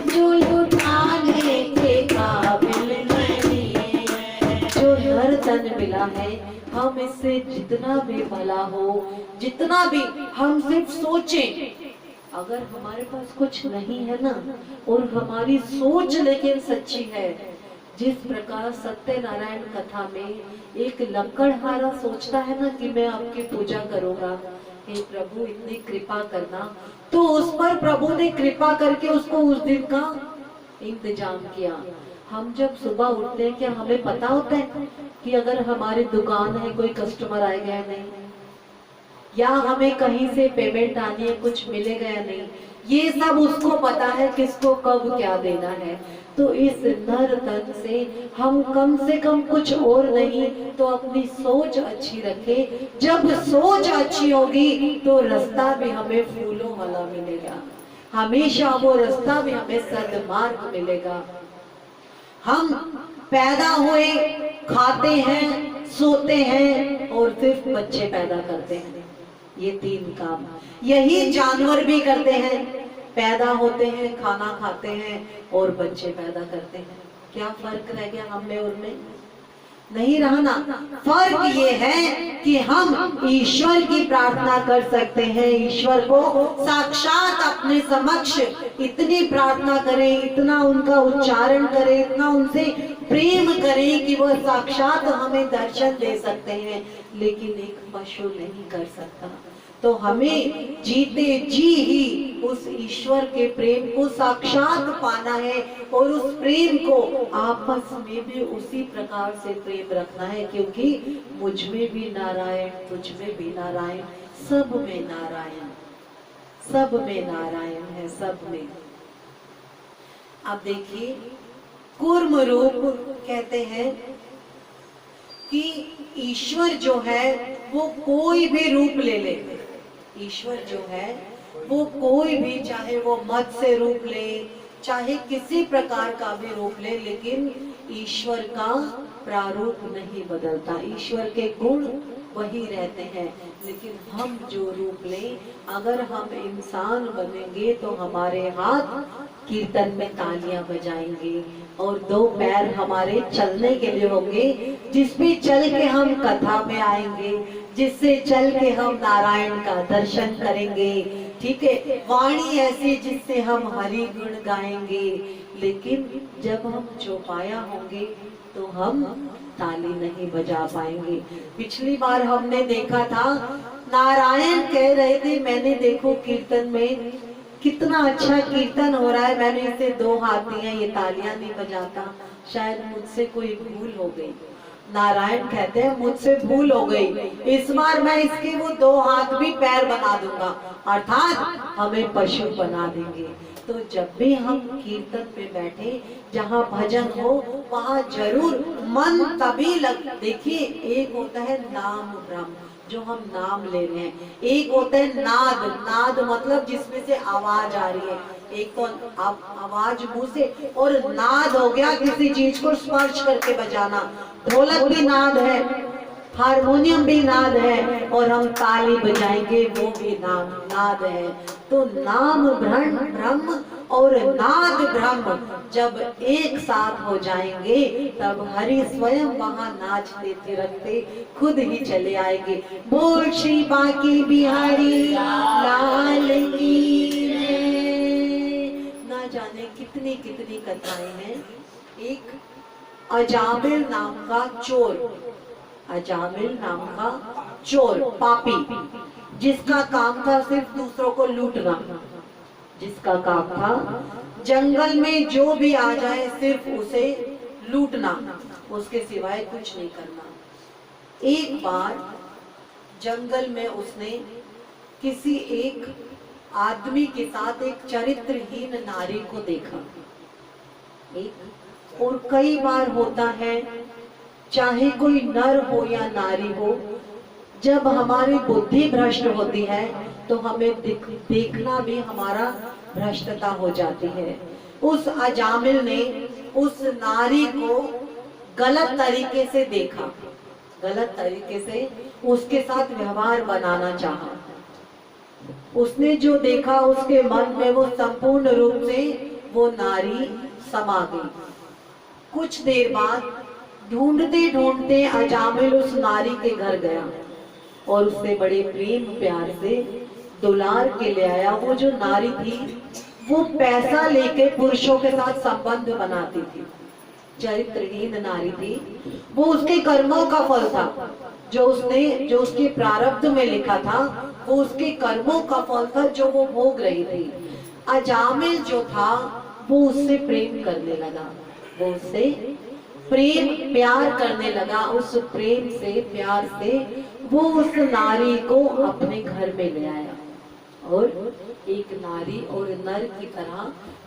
जो लुटाने के काबिल नहीं है। जो हर तन मिला है, हम इससे जितना भी भला हो, जितना भी हम सिर्फ सोचें, अगर हमारे पास कुछ नहीं है ना, और हमारी सोच लेकिन सच्ची है, जिस प्रकार सत्यनारायण कथा में एक लकड़हारा सोचता है ना कि मैं आपकी पूजा करूंगा, हे प्रभु इतनी कृपा करना, तो उस पर प्रभु ने कृपा करके उसको उस दिन का इंतजाम किया। हम जब सुबह उठते हैं क्या हमें पता होता है कि अगर हमारी दुकान है कोई कस्टमर आएगा या नहीं, या हमें कहीं से पेमेंट आनी है कुछ मिलेगा या नहीं, ये सब उसको पता है किसको कब क्या देना है। तो इस नर तन से हम कम से कम कुछ और नहीं तो अपनी सोच अच्छी रखे। जब सोच अच्छी होगी तो रास्ता भी हमें फूलों वाला मिलेगा, हमेशा वो रास्ता भी हमें सद्मार्ग मिलेगा। हम पैदा हुए, खाते हैं, सोते हैं और सिर्फ बच्चे पैदा करते हैं, ये 3 काम यही जानवर भी करते हैं। पैदा होते हैं, खाना खाते हैं और बच्चे पैदा करते हैं। क्या फर्क रह गया हम में और में? नहीं रहा ना। फर्क ये है कि हम ईश्वर की प्रार्थना कर सकते हैं, ईश्वर को साक्षात अपने समक्ष इतनी प्रार्थना करें, इतना उनका उच्चारण करें, इतना उनसे प्रेम करें कि वह साक्षात हमें दर्शन दे सकते हैं, लेकिन एक पशु नहीं कर सकता। तो हमें जीते जी ही उस ईश्वर के प्रेम को साक्षात पाना है और उस प्रेम को आपस में भी उसी प्रकार से प्रेम रखना है, क्योंकि मुझ में भी नारायण, तुझ में भी नारायण, सब में नारायण, सब में नारायण है, सब में। अब देखिए कूर्म रूप कहते हैं कि ईश्वर जो है वो कोई भी रूप ले ले। ईश्वर जो है वो कोई भी, चाहे वो मत्स्य रूप ले, चाहे किसी प्रकार का भी रूप ले, लेकिन ईश्वर का प्रारूप नहीं बदलता। ईश्वर के गुण वही रहते हैं। लेकिन हम जो रूप लें, अगर हम इंसान बनेंगे तो हमारे हाथ कीर्तन में तालियां बजाएंगे और दो पैर हमारे चलने के लिए होंगे, जिसपे चल के हम कथा में आएंगे, जिससे चल के हम नारायण का दर्शन करेंगे। ठीक है, वाणी ऐसी जिससे हम हरि गुण गाएंगे। लेकिन जब हम चौपाया होंगे तो हम ताली नहीं बजा पाएंगे। पिछली बार हमने देखा था, नारायण कह रहे थे, मैंने देखो कीर्तन में कितना अच्छा कीर्तन हो रहा है, मैंने इसे 2 हाथ दिए, ये तालियां नहीं बजाता, शायद मुझसे कोई भूल हो गई। नारायण कहते हैं मुझसे भूल हो गई, इस बार मैं इसके वो 2 हाथ भी पैर बना दूंगा, अर्थात हमें पशु बना देंगे। तो जब भी हम कीर्तन पे बैठे, जहाँ भजन हो वहाँ जरूर मन तभी लग। देखिए, एक होता है नाम ब्रह्म, जो हम नाम ले रहे हैं, एक होता है नाद। नाद मतलब जिसमें से आवाज आ रही है, एक तो आवाज मुंह से, और नाद हो गया किसी चीज को स्पर्श करके बजाना। ढोलक भी नाद है, हारमोनियम भी नाद है, और हम ताली बजाएंगे वो भी नाद है। तो नाम ब्रह्म और नाद ब्रह्म जब एक साथ हो जाएंगे, तब हरि स्वयं वहां नाचते थिरकते खुद ही चले आएंगे। बोल श्री बांके बिहारी लाल की जय। ना जाने कितनी कितनी कथाएं हैं। एक अजामिल नाम का चोर, अजामिल नाम का चोर, पापी, जिसका काम था सिर्फ दूसरों को लूटना, जिसका काम था जंगल में जो भी आ जाए सिर्फ उसे लूटना, उसके सिवाय कुछ नहीं करना। एक बार जंगल में उसने किसी एक आदमी के साथ एक चरित्रहीन नारी को देखा। और कई बार होता है, चाहे कोई नर हो या नारी हो, जब हमारी बुद्धि भ्रष्ट होती है तो हमें देखना भी हमारा भ्रष्टता हो जाती है। उस अजामिल ने उस नारी को गलत तरीके से देखा, गलत तरीके से उसके साथ व्यवहार बनाना चाहा। उसने जो देखा, उसके मन में वो संपूर्ण रूप से वो नारी समा गई। कुछ देर बाद ढूंढते ढूंढते अजामिल उस नारी के घर गया और उससे बड़े प्रेम प्यार से दुलार के ले आया। वो जो नारी थी वो पैसा लेके पुरुषों के साथ संबंध बनाती थी, चरित्रहीन नारी थी। वो उसके कर्मों का फल था, जो उसके प्रारब्ध में लिखा था, वो उसके कर्मों का फल था जो वो भोग रही थी। अजामिल जो था वो उससे प्रेम करने लगा, वो उससे प्रेम प्यार करने लगा। उस प्रेम से प्यार से वो उस नारी को अपने घर में ले आया और एक नारी और नर की तरह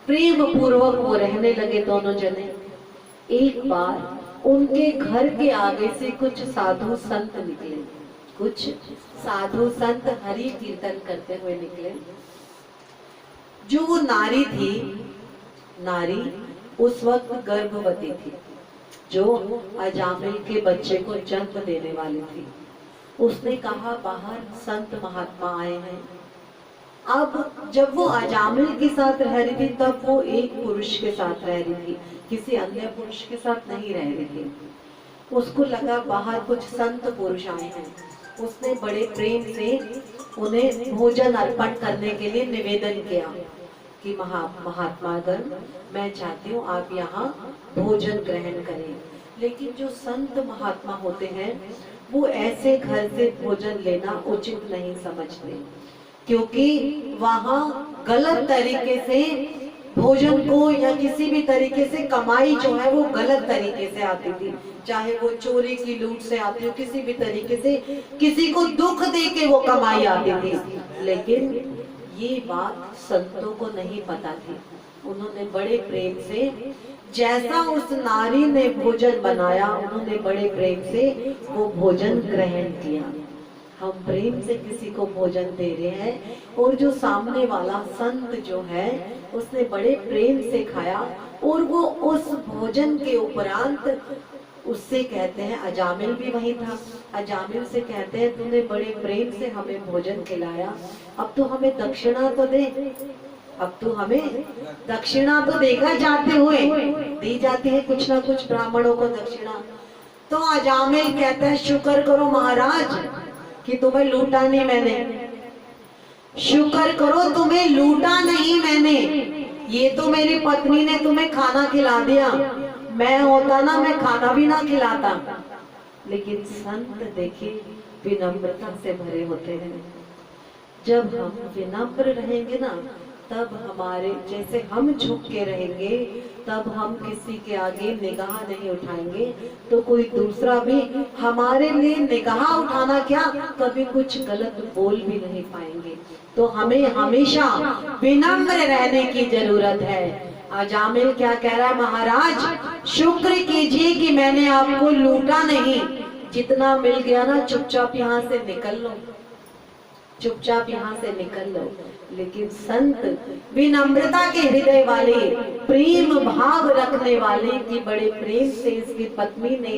प्रेम पूर्वक वो रहने लगे दोनों जने। एक बार उनके घर के आगे से कुछ साधु संत निकले, कुछ साधु संत हरि कीर्तन करते हुए निकले। जो वो नारी थी, नारी उस वक्त गर्भवती थी, जो अजामिल के बच्चे को जन्म देने वाली थी। उसने कहा, बाहर संत महात्मा आए हैं। अब जब वो अजामिल के साथ रह रही थी, तब वो एक पुरुष के साथ रह रही थी, किसी अन्य पुरुष के साथ नहीं रह रही थी। उसको लगा बाहर कुछ संत पुरुष आए हैं। उसने बड़े प्रेम से उन्हें भोजन अर्पण करने के लिए निवेदन किया कि महात्मागण, मैं चाहती हूँ आप यहाँ भोजन ग्रहण करें। लेकिन जो संत महात्मा होते हैं वो ऐसे घर से भोजन लेना उचित नहीं समझते, क्योंकि वहाँ गलत तरीके से भोजन को या किसी भी तरीके से कमाई जो है वो गलत तरीके से आती थी, चाहे वो चोरी की लूट से आती हो, किसी भी तरीके से किसी को दुख दे के वो कमाई आती थी। लेकिन ये बात संतों को नहीं पता थी। उन्होंने बड़े प्रेम से, जैसा उस नारी ने भोजन बनाया, उन्होंने बड़े प्रेम से वो भोजन ग्रहण किया। हम प्रेम से किसी को भोजन दे रहे हैं और जो सामने वाला संत जो है उसने बड़े प्रेम से खाया और वो उस भोजन के उपरांत उससे कहते हैं, अजामिल भी वही था। अजामिल से कहते हैं तूने बड़े प्रेम से हमें भोजन खिलाया, अब तो हमें दक्षिणा तो दे, अब तो हमें दक्षिणा तो देगा, जाते हुए दी जाती है कुछ ना कुछ ब्राह्मणों को दक्षिणा। तो अजामिल कहते हैं शुक्र करो महाराज कि तुम्हें लूटा नहीं मैंने, शुक्र करो तुम्हें लूटा नहीं मैंने, ये तो मेरी पत्नी ने तुम्हें खाना खिला दिया, मैं होता ना मैं खाना भी ना खिलाता। लेकिन संत देखिए विनम्रता से भरे होते हैं। जब हम विनम्र रहेंगे ना, तब हमारे जैसे हम झुक के रहेंगे, तब हम किसी के आगे निगाह नहीं उठाएंगे, तो कोई दूसरा भी हमारे लिए निगाह उठाना क्या, कभी कुछ गलत बोल भी नहीं पाएंगे। तो हमें हमेशा विनम्र रहने की जरूरत है। अजामिल क्या कह रहा है, महाराज शुक्र कीजिए कि मैंने आपको लूटा नहीं, जितना मिल गया ना चुपचाप यहाँ से निकल लो, चुपचाप यहाँ से निकल लो। लेकिन संत विनम्रता के हृदय वाले, प्रेम भाव रखने वाले कि बड़े प्रेम से इसकी पत्नी ने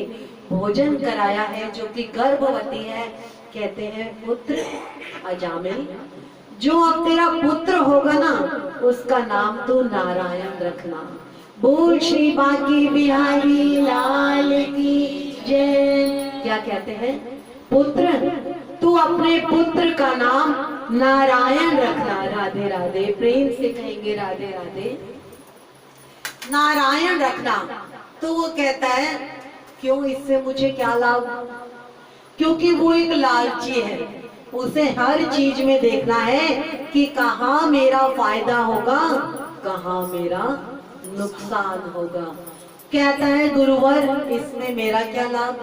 भोजन कराया है जो कि गर्भवती है, कहते हैं पुत्र अजामिल, जो अब तेरा पुत्र होगा ना उसका नाम तो नारायण रखना। बोल श्री बांके बिहारी लाल की जय। क्या कहते हैं, पुत्र तू अपने पुत्र का नाम नारायण रखना। राधे राधे, प्रेम से कहेंगे राधे राधे, नारायण रखना। तो वो कहता है क्यों, इससे मुझे क्या लाभ, क्योंकि वो एक लालची है, उसे हर चीज में देखना है कि कहाँ मेरा फायदा होगा, कहाँ मेरा नुकसान होगा। कहता है गुरुवर इसमें मेरा क्या लाभ,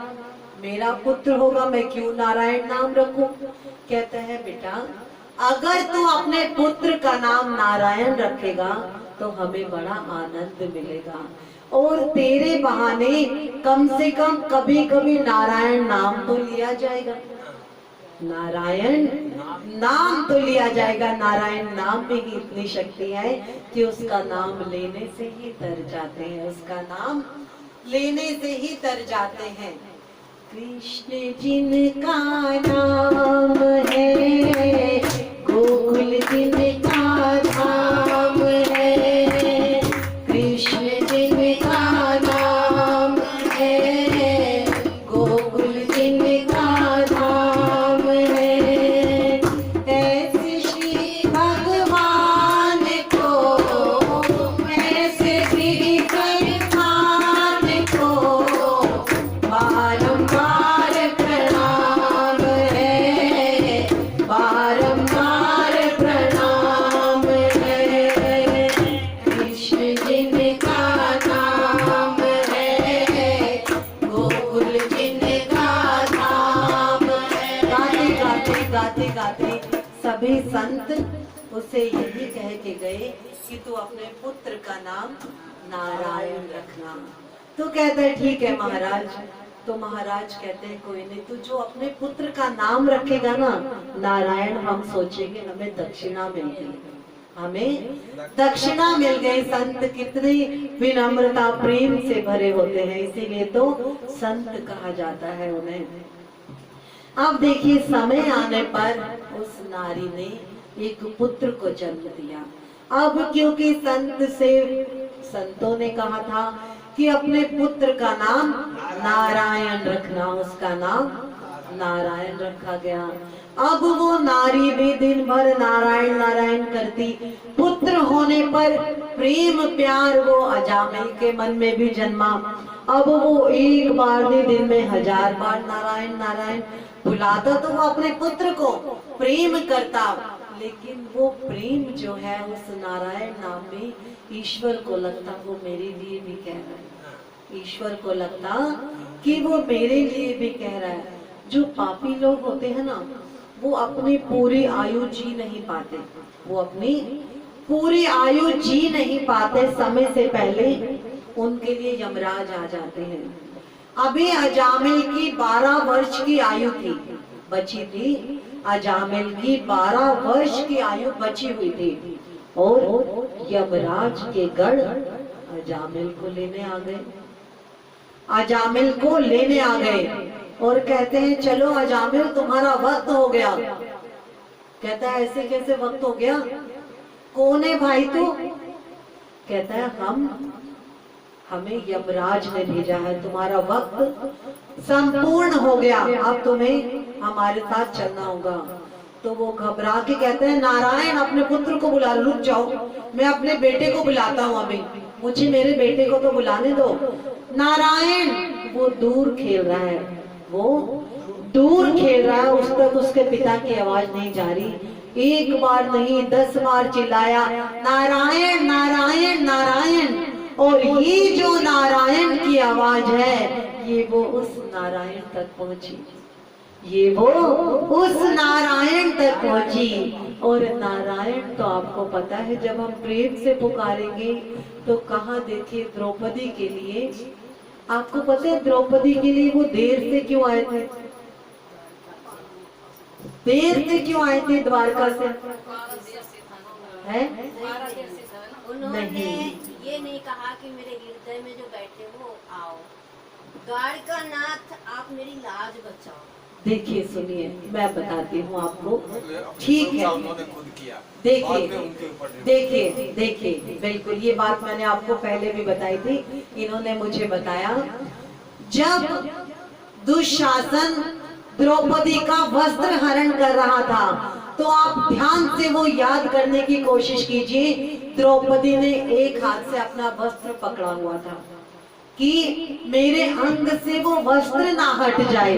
मेरा पुत्र होगा, मैं क्यों नारायण नाम रखूं। कहते हैं बेटा अगर तू अपने पुत्र का नाम नारायण रखेगा तो हमें बड़ा आनंद मिलेगा, और तेरे बहाने कम से कम कभी कभी नारायण नाम तो लिया जाएगा, नारायण नाम तो लिया जाएगा। नारायण नाम में ही इतनी शक्ति है कि उसका नाम लेने से ही तर जाते हैं, उसका नाम लेने से ही तर जाते हैं। कृष्ण जिनका नाम है, गोकुल जिनका धाम है, कृष्ण जिनका नाम है, गोकुल जिनका धाम है, ऐसे श्री भगवान को, ऐसे श्री कृष्ण को बारंबार प्रणाम है, बारंबार प्रणाम है। कृष्ण जिनका नाम है, गोकुल जिनका धाम है। गाते गाते गाते गाते सभी संत उसे यही कह के गए कि तू अपने पुत्र का नाम नारायण रखना। तो कहता है ठीक है महाराज। तो महाराज कहते हैं कोई नहीं, तू जो अपने पुत्र का नाम रखेगा ना नारायण, हम सोचेंगे हमें दक्षिणा मिल गई, हमें दक्षिणा मिल गई। संत कितनी विनम्रता प्रेम से भरे होते हैं, इसीलिए तो संत कहा जाता है उन्हें। अब देखिए समय आने पर उस नारी ने एक पुत्र को जन्म दिया। अब क्योंकि संतों ने कहा था कि अपने पुत्र का नाम नारायण रखना, उसका नाम नारायण रखा गया। अब वो नारी भी दिन भर नारायण नारायण करती। पुत्र होने पर प्रेम प्यार वो अजामिल के मन में भी जन्मा। अब वो एक बार नहीं, दिन में 1000 बार नारायण नारायण बुलाता, तो वो अपने पुत्र को प्रेम करता। लेकिन वो प्रेम जो है उस नारायण नाम में ईश्वर को लगता वो मेरे लिए भी कह रहा है, ईश्वर को लगता कि वो मेरे लिए भी कह रहा है। जो पापी लोग होते हैं ना, वो अपनी पूरी आयु जी नहीं पाते, वो अपनी पूरी आयु जी नहीं पाते, समय से पहले उनके लिए यमराज आ जाते हैं। अभी अजामिल की 12 वर्ष की आयु थी, बची थी। अजामिल की 12 वर्ष की आयु बची हुई थी, और यमराज के गण अजामिल को लेने आ गए। अजामिल को लेने आ गए और कहते हैं चलो अजामिल तुम्हारा वक्त हो गया। कहता है ऐसे कैसे वक्त हो गया, कौन है भाई तू? कहता है हमें यमराज ने भेजा है, तुम्हारा वक्त संपूर्ण हो गया, अब तुम्हें हमारे साथ चलना होगा। तो वो घबरा के कहते हैं नारायण अपने पुत्र को बुला, रुक जाओ मैं अपने बेटे को बुलाता हूँ, अभी मुझे मेरे बेटे को तो बुलाने दो। नारायण वो दूर खेल रहा है, वो दूर खेल रहा है, उस तक उसके पिता की आवाज नहीं जा रही। एक बार नहीं 10 बार चिल्लाया नारायण नारायण नारायण, और ये जो नारायण की आवाज है ये वो उस नारायण तक पहुंची, ये वो उस नारायण तक पहुंची। और नारायण तो आपको पता है जब हम प्रेम से पुकारेंगे तो कहाँ, देखिए द्रौपदी के लिए, आपको पता है द्रौपदी के लिए वो देर से क्यों आए थे? देर से क्यों आए थे द्वारका से? है उन्होंने ये नहीं कहा कि मेरे हृदय में जो बैठे वो आओ, द्वारका नाथ आप मेरी लाज बचाओ। देखिए सुनिए मैं बताती हूँ आपको, ठीक है देखिए देखिए बिल्कुल ये बात मैंने आपको पहले भी बताई थी, इन्होंने मुझे बताया। जब दुशासन द्रौपदी का वस्त्र हरण कर रहा था तो आप ध्यान से वो याद करने की कोशिश कीजिए, द्रौपदी ने एक हाथ से अपना वस्त्र पकड़ा हुआ था कि मेरे अंग से वो वस्त्र ना हट जाए।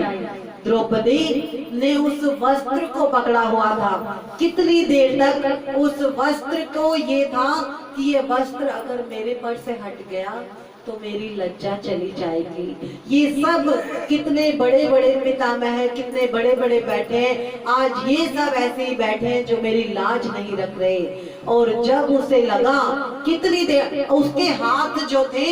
द्रौपदी ने उस वस्त्र को पकड़ा हुआ था, कितनी देर तक उस वस्त्र को ये था कि ये वस्त्र अगर मेरे पर से हट गया तो मेरी लज्जा चली जाएगी। ये सब कितने बड़े बड़े पितामह, कितने बड़े बड़े बैठे हैं, आज ये सब ऐसे ही बैठे हैं जो मेरी लाज नहीं रख रहे। और जब उसे लगा, कितनी देर उसके हाथ जो थे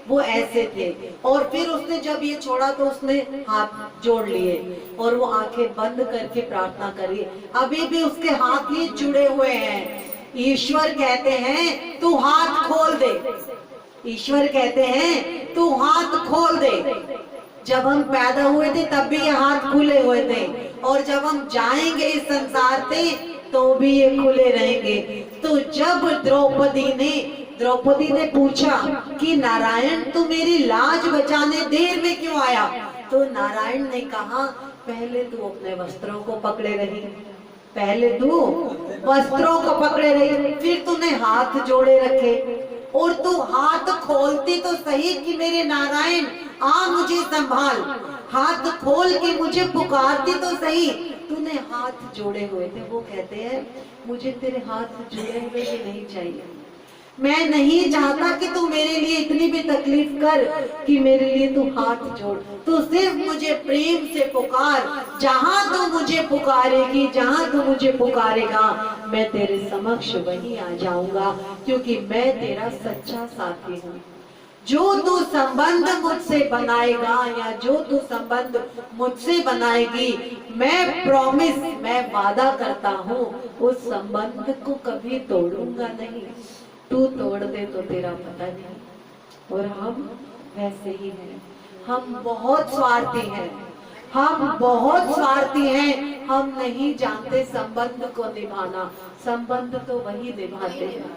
वो ऐसे थे, और फिर उसने जब ये छोड़ा तो उसने हाथ जोड़ लिए और वो आंखें बंद करके प्रार्थना करी। अभी भी उसके हाथ ये जुड़े हुए हैं। ईश्वर कहते हैं तू हाथ खोल दे, ईश्वर कहते हैं तू हाथ खोल दे। जब हम पैदा हुए थे तब भी ये हाथ खुले हुए थे, और जब हम जाएंगे इस संसार से तो भी ये खुले रहेंगे। तो जब द्रौपदी ने पूछा कि नारायण तू मेरी लाज बचाने देर में क्यों आया, तो नारायण ने कहा पहले तू अपने वस्त्रों को पकड़े रही, पहले तू वस्त्रों को पकड़े रही, फिर तूने हाथ जोड़े रखे, और तू हाथ खोलती तो सही कि मेरे नारायण आ मुझे संभाल, हाथ खोल के मुझे पुकारती तो सही, तूने हाथ जोड़े हुए थे। वो कहते हैं मुझे तेरे हाथ जुड़े हुए भी नहीं चाहिए, मैं नहीं चाहता कि तू मेरे लिए इतनी भी तकलीफ कर कि मेरे लिए तू हाथ जोड़, तू सिर्फ मुझे प्रेम से पुकार, जहां तू मुझे पुकारेगी, जहां तू मुझे पुकारेगा मैं तेरे समक्ष वहीं आ जाऊंगा, क्योंकि मैं तेरा सच्चा साथी हूँ। जो तू संबंध मुझसे बनाएगा या जो तू संबंध मुझसे बनाएगी, मैं प्रॉमिस, मैं वादा करता हूँ उस संबंध को कभी तोड़ूंगा नहीं। तू तोड़ दे तो तेरा पता नहीं। और हम वैसे ही हैं, हम बहुत स्वार्थी हैं, हम बहुत स्वार्थी हैं, हम नहीं जानते संबंध को निभाना, संबंध तो वही निभाते हैं।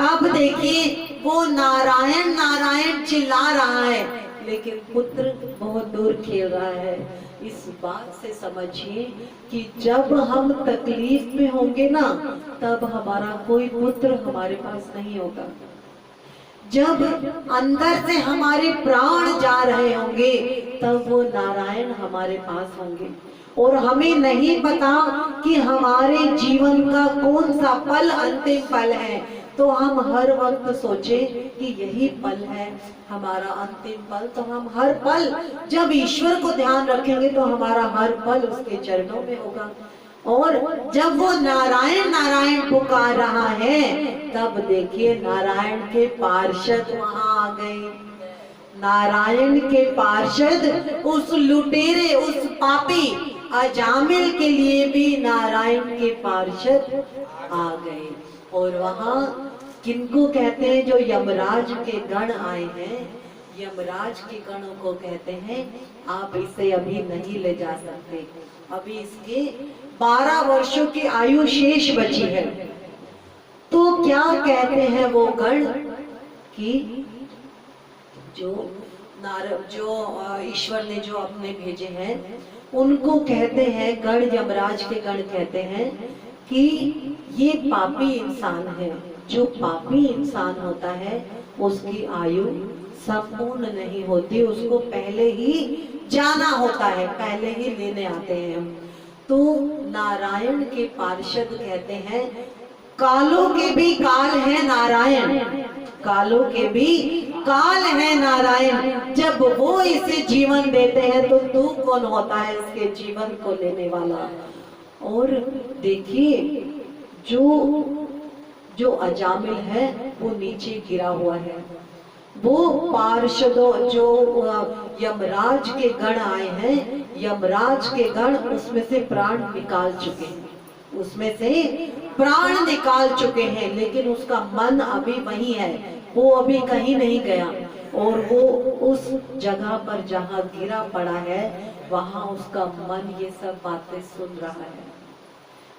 अब देखिए वो नारायण नारायण चिल्ला रहा है, लेकिन पुत्र बहुत दूर खेल रहा है। इस बात से समझिए कि जब हम तकलीफ में होंगे ना, तब हमारा कोई पुत्र हमारे पास नहीं होगा। जब अंदर से हमारे प्राण जा रहे होंगे तब वो नारायण हमारे पास होंगे, और हमें नहीं पता कि हमारे जीवन का कौन सा पल अंतिम पल है, तो हम हर वक्त सोचे कि यही पल है हमारा अंतिम पल। तो हम हर पल जब ईश्वर को ध्यान रखेंगे तो हमारा हर पल उसके चरणों में होगा। और जब वो नारायण नारायण पुकार रहा है तब देखिए नारायण के पार्षद वहां आ गए। नारायण के पार्षद उस लुटेरे, उस पापी अजामिल के लिए भी नारायण के पार्षद आ गए। और वहां किनको कहते हैं, जो यमराज के गण आए हैं यमराज के गणों को कहते हैं आप इसे अभी नहीं ले जा सकते, अभी इसके 12 वर्षों की आयु शेष बची है। तो क्या कहते हैं वो गण कि जो ईश्वर ने जो अपने भेजे हैं उनको कहते हैं गण, यमराज के गण कहते हैं कि ये पापी इंसान है। जो पापी इंसान होता है उसकी आयु संपूर्ण नहीं होती, उसको पहले ही जाना होता है, पहले ही लेने आते हैं हम। तो नारायण के पार्षद कहते हैं कालों के भी काल है नारायण, कालों के भी काल है नारायण। जब वो इसे जीवन देते हैं तो तू कौन होता है इसके जीवन को लेने वाला। और देखिए जो अजामिल है वो नीचे गिरा हुआ है, वो पार्षदों जो यमराज के गण आए हैं, यमराज के गण उसमें से प्राण निकाल चुके हैं, उसमें से प्राण निकाल चुके हैं, लेकिन उसका मन अभी वही है, वो अभी कहीं नहीं गया। और वो उस जगह पर जहाँ गिरा पड़ा है वहां उसका मन ये सब बातें सुन रहा है,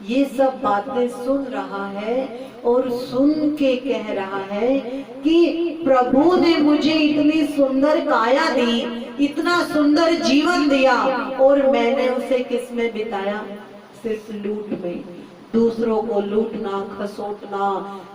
ये सब बातें सुन रहा है और सुन के कह रहा है कि प्रभु ने मुझे इतनी सुंदर काया दी, इतना सुंदर जीवन दिया और मैंने उसे किस में बिताया, सिर्फ लूट में, दूसरों को लूटना, खसोटना,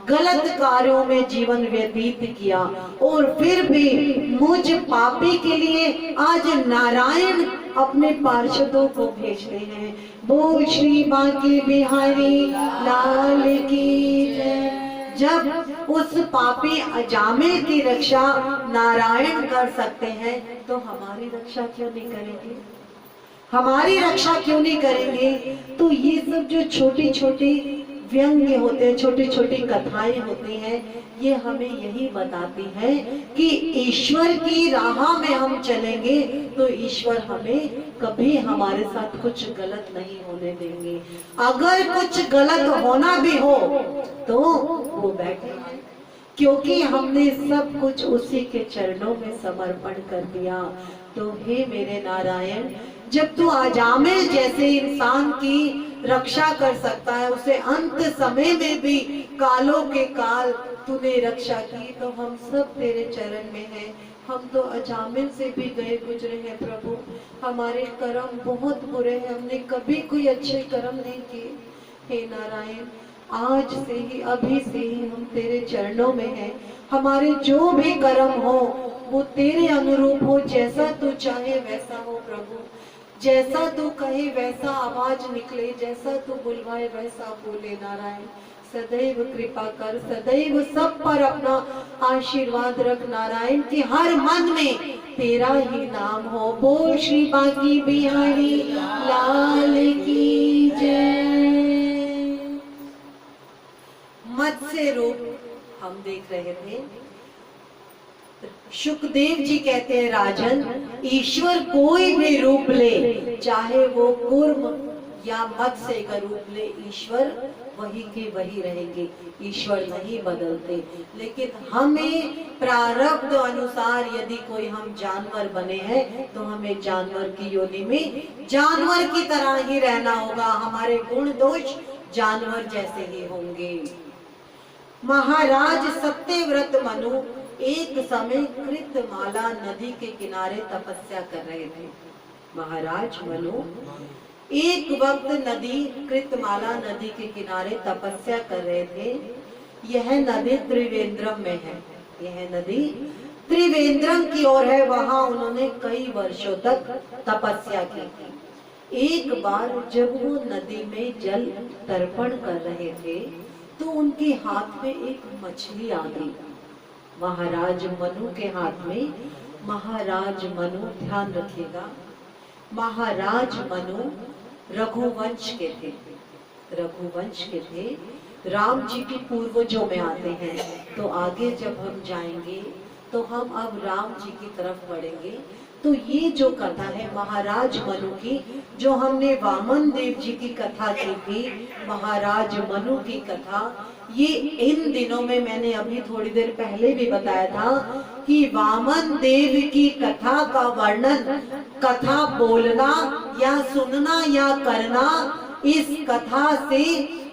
गलत कार्यों में जीवन व्यतीत किया। और फिर भी मुझ पापी के लिए आज नारायण अपने पार्षदों को भेजते हैं। बोल श्री बांके बिहारी लाल की जय। जब उस पापी अजामिल की रक्षा नारायण कर सकते हैं तो हमारी रक्षा क्यों नहीं करेंगे, हमारी रक्षा क्यों नहीं करेंगे। तो ये सब जो छोटी छोटी व्यंग्य होते हैं, छोटी छोटी कथाएं होती हैं, ये हमें यही बताती है कि ईश्वर की राह में हम चलेंगे तो ईश्वर हमें कभी हमारे साथ कुछ गलत नहीं होने देंगे। अगर कुछ गलत होना भी हो तो वो बैठे हैं, क्योंकि हमने सब कुछ उसी के चरणों में समर्पण कर दिया। तो हे मेरे नारायण, जब तू अजामिल जैसे इंसान की रक्षा कर सकता है, उसे अंत समय में भी कालों के काल तूने रक्षा की, तो हम सब तेरे चरण में हैं। हम तो अजामिल से भी गए गुजरे हैं प्रभु, हमारे कर्म बहुत बुरे हैं, हमने कभी कोई अच्छे कर्म नहीं किए। हे नारायण, आज से ही, अभी से ही हम तेरे चरणों में हैं। हमारे जो भी कर्म हो वो तेरे अनुरूप हो, जैसा तू चाहे वैसा हो प्रभु, जैसा तू कहे वैसा आवाज निकले, जैसा तू बुलवाए वैसा बोले। नारायण सदैव कृपा कर, सदैव सब पर अपना आशीर्वाद रख नारायण, कि हर मन में तेरा ही नाम हो। बोल श्री बांके बिहारी लाल की जय। मत्स्य रूप हम देख रहे थे। शुकदेव जी कहते हैं राजन, ईश्वर कोई भी रूप ले, चाहे वो कूर्म या मत्स्य का रूप ले, ईश्वर वही के वही रहेंगे, ईश्वर नहीं बदलते। लेकिन हमें प्रारब्ध अनुसार यदि कोई हम जानवर बने हैं तो हमें जानवर की योनि में जानवर की तरह ही रहना होगा, हमारे गुण दोष जानवर जैसे ही होंगे। महाराज सत्यव्रत मनु एक समय कृतमाला नदी के किनारे तपस्या कर रहे थे। महाराज मनु एक वक्त नदी कृतमाला नदी के किनारे तपस्या कर रहे थे। यह नदी त्रिवेंद्रम में है, यह नदी त्रिवेंद्रम की ओर है, वहां उन्होंने कई वर्षों तक तपस्या की। एक बार जब वो नदी में जल तर्पण कर रहे थे तो उनके हाथ में एक मछली आ गई, महाराज मनु के हाथ में। महाराज मनु, ध्यान रखिएगा, महाराज मनु रघुवंश के थे, रघुवंश के थे, राम जी के पूर्वजों में आते हैं। तो आगे जब हम जाएंगे तो हम अब राम जी की तरफ बढ़ेंगे। तो ये जो कथा है महाराज मनु की, जो हमने वामन देव जी की कथा की थी, महाराज मनु की कथा, ये इन दिनों में मैंने अभी थोड़ी देर पहले भी बताया था कि वामन देव की कथा का वर्णन, कथा बोलना या सुनना या करना, इस कथा से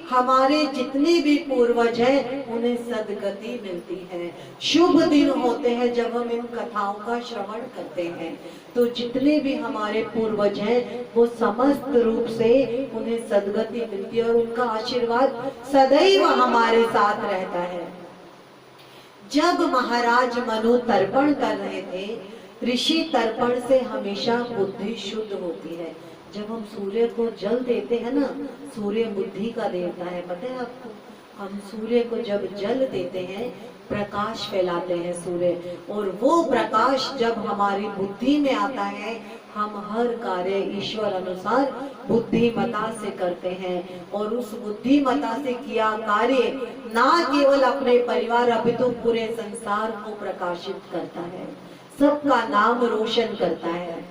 हमारे जितने भी पूर्वज हैं उन्हें सदगति मिलती है। शुभ दिन होते हैं जब हम इन कथाओं का श्रवण करते हैं, तो जितने भी हमारे पूर्वज हैं वो समस्त रूप से उन्हें सदगति मिलती है और उनका आशीर्वाद सदैव हमारे साथ रहता है। जब महाराज मनु तर्पण कर रहे थे, ऋषि तर्पण से हमेशा बुद्धि शुद्ध होती है। जब हम सूर्य को जल देते हैं ना, सूर्य बुद्धि का देवता है, पता है आपको। हम सूर्य को जब जल देते हैं, प्रकाश फैलाते हैं सूर्य, और वो प्रकाश जब हमारी बुद्धि में आता है, हम हर कार्य ईश्वर अनुसार बुद्धिमता से करते हैं, और उस बुद्धिमता से किया कार्य ना केवल अपने परिवार अपितु पूरे संसार को प्रकाशित करता है, सबका नाम रोशन करता है।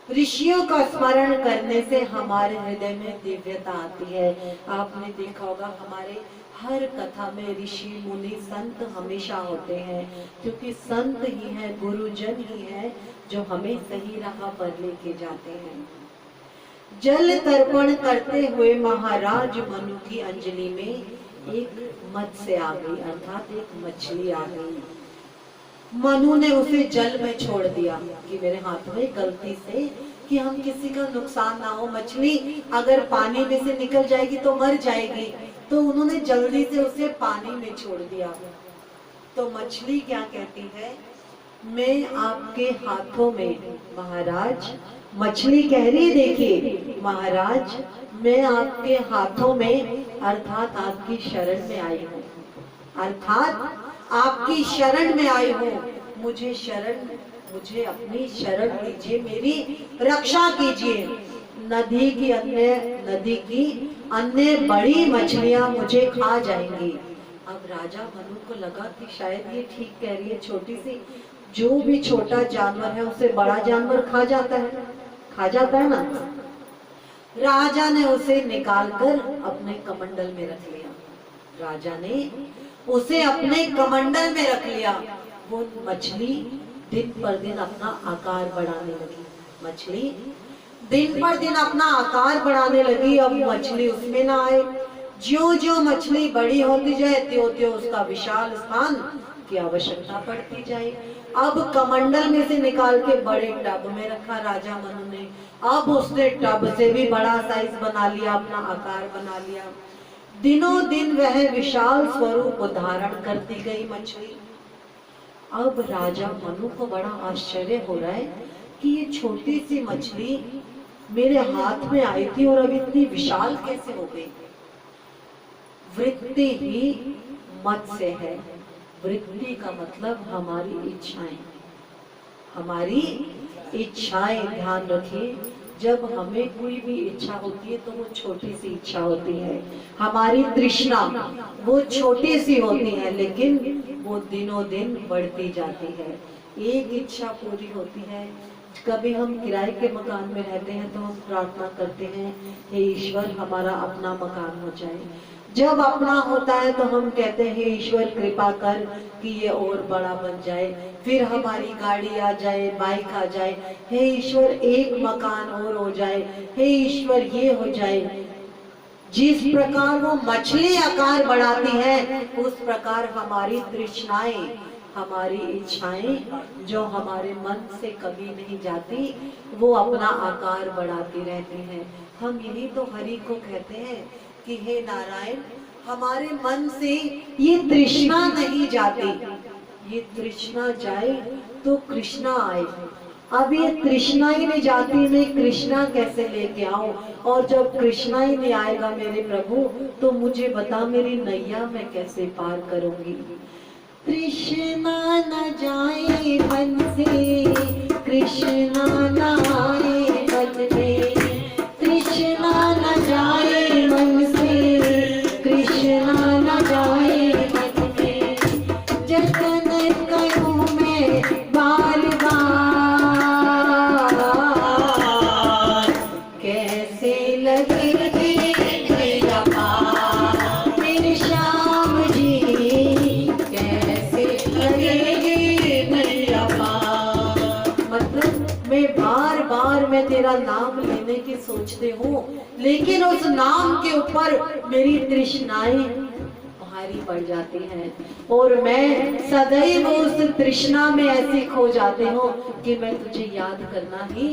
ऋषियों का स्मरण करने से हमारे हृदय में दिव्यता आती है। आपने देखा होगा हमारे हर कथा में ऋषि मुनि संत हमेशा होते हैं, क्योंकि संत ही है, गुरुजन ही है जो हमें सही राह पर लेके जाते हैं। जल तर्पण करते हुए महाराज मनु की अंजलि में एक मत्स्य आ गई, अर्थात एक मछली आ गई। मनु ने उसे जल में छोड़ दिया कि मेरे हाथ में गलती से, कि हम किसी का नुकसान ना हो, मछली अगर पानी में से निकल जाएगी तो मर जाएगी, तो उन्होंने जल्दी से उसे पानी में छोड़ दिया। तो मछली क्या कहती है, मैं आपके हाथों में, महाराज, मछली कह रही है, देखिए महाराज, मैं आपके हाथों में, अर्थात आपकी शरण में आई हूँ, अर्थात आपकी शरण में आई हूँ, मुझे अपनी शरण दीजिए, मेरी रक्षा कीजिए। नदी की अन्य बड़ी मछलियां मुझे खा जाएंगी। अब राजा मनु को लगा कि शायद ये ठीक कह रही है, छोटी सी, जो भी छोटा जानवर है उसे बड़ा जानवर खा जाता है ना। राजा ने उसे निकालकर अपने कमंडल में रख लिया। राजा ने उसे अपने कमंडल में रख लिया। वो मछली दिन पर दिन अपना आकार बढ़ाने लगी। मछली दिन पर दिन अपना आकार बढ़ाने लगी। अब मछली उसमें ना आए। ज्यों ज्यों मछली बड़ी होती जाए त्यों त्यों उसका विशाल स्थान की आवश्यकता पड़ती जाए। अब कमंडल में से निकाल के बड़े टब में रखा राजा मनु ने। अब उसने टब से भी बड़ा साइज बना लिया, अपना आकार बना लिया। दिनों दिन वह विशाल स्वरूप धारण करती गई मछली। अब राजा मनु को बड़ा आश्चर्य हो रहा है कि ये छोटी सी मछली मेरे हाथ में आई थी और अब इतनी विशाल कैसे हो गई। वृत्ति ही मत्स्य है। वृत्ति का मतलब हमारी इच्छाएं। हमारी इच्छाएं, ध्यान रखिए, जब हमें कोई भी इच्छा होती है तो वो छोटी सी इच्छा होती है। हमारी तृष्णा वो छोटी सी होती है, लेकिन वो दिनों दिन बढ़ती जाती है। एक इच्छा पूरी होती है। कभी हम किराए के मकान में रहते हैं तो हम प्रार्थना करते हैं, हे ईश्वर हमारा अपना मकान हो जाए। जब अपना होता है तो हम कहते हैं, हे ईश्वर कृपा कर कि ये और बड़ा बन जाए। फिर हमारी गाड़ी आ जाए, बाइक आ जाए, हे ईश्वर एक मकान और हो जाए, हे ईश्वर ये हो जाए। जिस प्रकार वो मछली आकार बढ़ाती है, उस प्रकार हमारी तृष्णाएं, हमारी इच्छाएं जो हमारे मन से कभी नहीं जाती, वो अपना आकार बढ़ाती रहती हैं। हम यही तो हरि को कहते हैं कि हे नारायण, हमारे मन से ये तृष्णा नहीं जाती। ये तृष्णा जाए तो कृष्णा आए। अब ये तृष्णा ही नहीं जाती, मैं कृष्णा कैसे लेके आऊं? और जब कृष्णा ही नहीं आएगा मेरे प्रभु, तो मुझे बता मेरी नैया मैं कैसे पार करूंगी। कृष्णा न जाए मन से, कृष्णा न आए मन में, कृष्णा न जाए मन से, कृष्णा न जाए मन में। जतन करूं मैं बार बार, मेरा नाम लेने की सोचते हो, लेकिन उस नाम के ऊपर मेरी तृष्णाएं भारी पड़ जाती हैं और मैं सदैव उस तृष्णा में ऐसी खो जाती हूँ कि मैं तुझे याद करना ही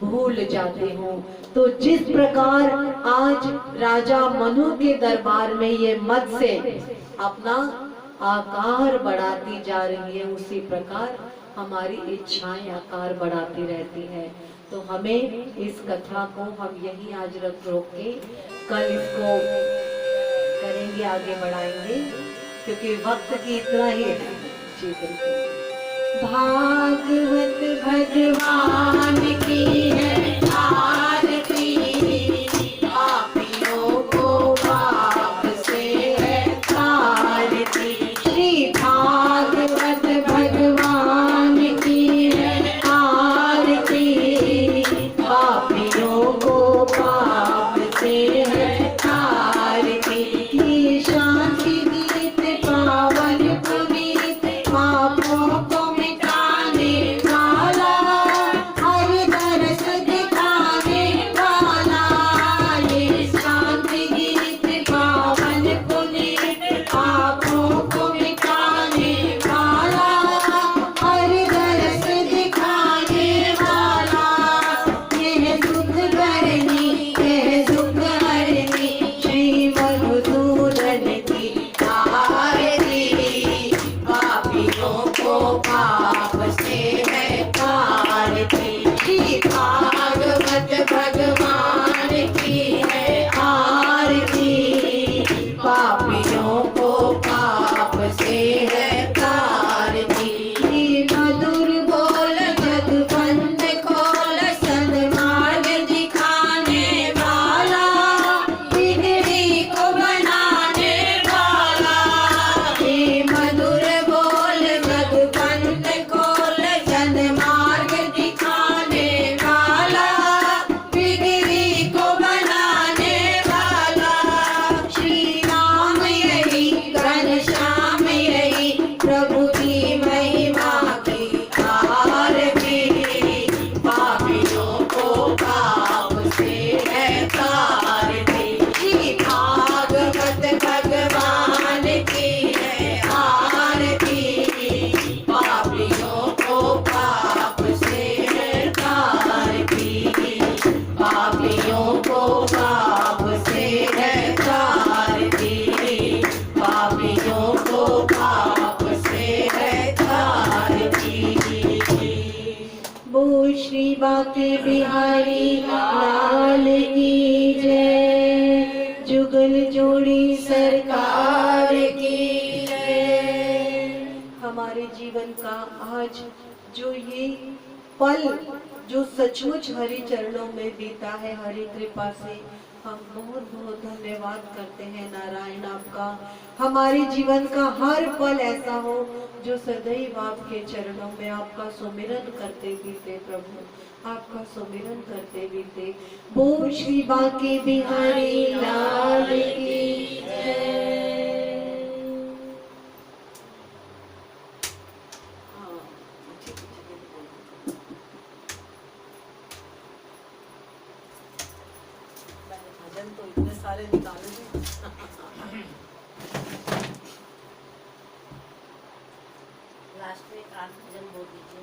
भूल जाती हूँ। तो जिस प्रकार आज राजा मनु के दरबार में ये मत्स्य अपना आकार बढ़ाती जा रही है, उसी प्रकार हमारी इच्छाएं आकार बढ़ाती रहती है। तो हमें इस कथा को हम यही आज रोक के कल इसको करेंगे, आगे बढ़ाएंगे, क्योंकि वक्त की इतना ही है। जी बिल्कुल। भागवत भगवान की है आरती, पापियों को पाप से है आरती। श्री भागवत भगवान की है आरती, पापियों को पाप से है आरती। ये शांति गीत पावन पुनीत, पापों को मिटाने वाला, हर दरस दिखाने वाला। ये शांति गीत पावन पुनीत, पापों को मिटाने वाला, हर दरस दिखाने वाला। यह दुख हरनी, यह दुख हरनी, श्री मधुसूदन की आरती। पापियों को पाप से है तारती, श्री भागवत भगवान की है आरती। पापियों को पाप से है तारती। श्री मधुर बोल जग बंद खोल, सन्मार्ग दिखाने वाला, बिगड़ी को बनाने वाला। हे मधुर बोल जग बंद खोल, सन्मार्ग दिखाने वाला, बिगड़ी को बनाने वाला। श्री राम यही घनश्याम यही, प्रभु की महिमा की आरती। पापियों को पाप से है तारती, श्री भागवत भगवान की है आरती। पापियों को पाप से है तारती, पापियों को पाप से है तारती, पापियों को पाप से है तारती। बोल श्री बाके बिहारी लाल की जय, जुगल जोड़ी सरकार की जय। हमारे जीवन का आज जो ये पल जो सचमुच हरि चरणों में बीता है, हरि कृपा से हम बहुत बहुत धन्यवाद करते हैं नारायण आपका। हमारे जीवन का हर पल ऐसा हो जो सदैव आपके चरणों में आपका सुमिरन करते बीते, प्रभु आपका सुमिरन करते बीते। बोल श्री बाके बिहारी लाल की जय। हाँ, भजन तो इतने सारे निकाले हैं। लास्ट में एक आठ भजन बोल दीजिए।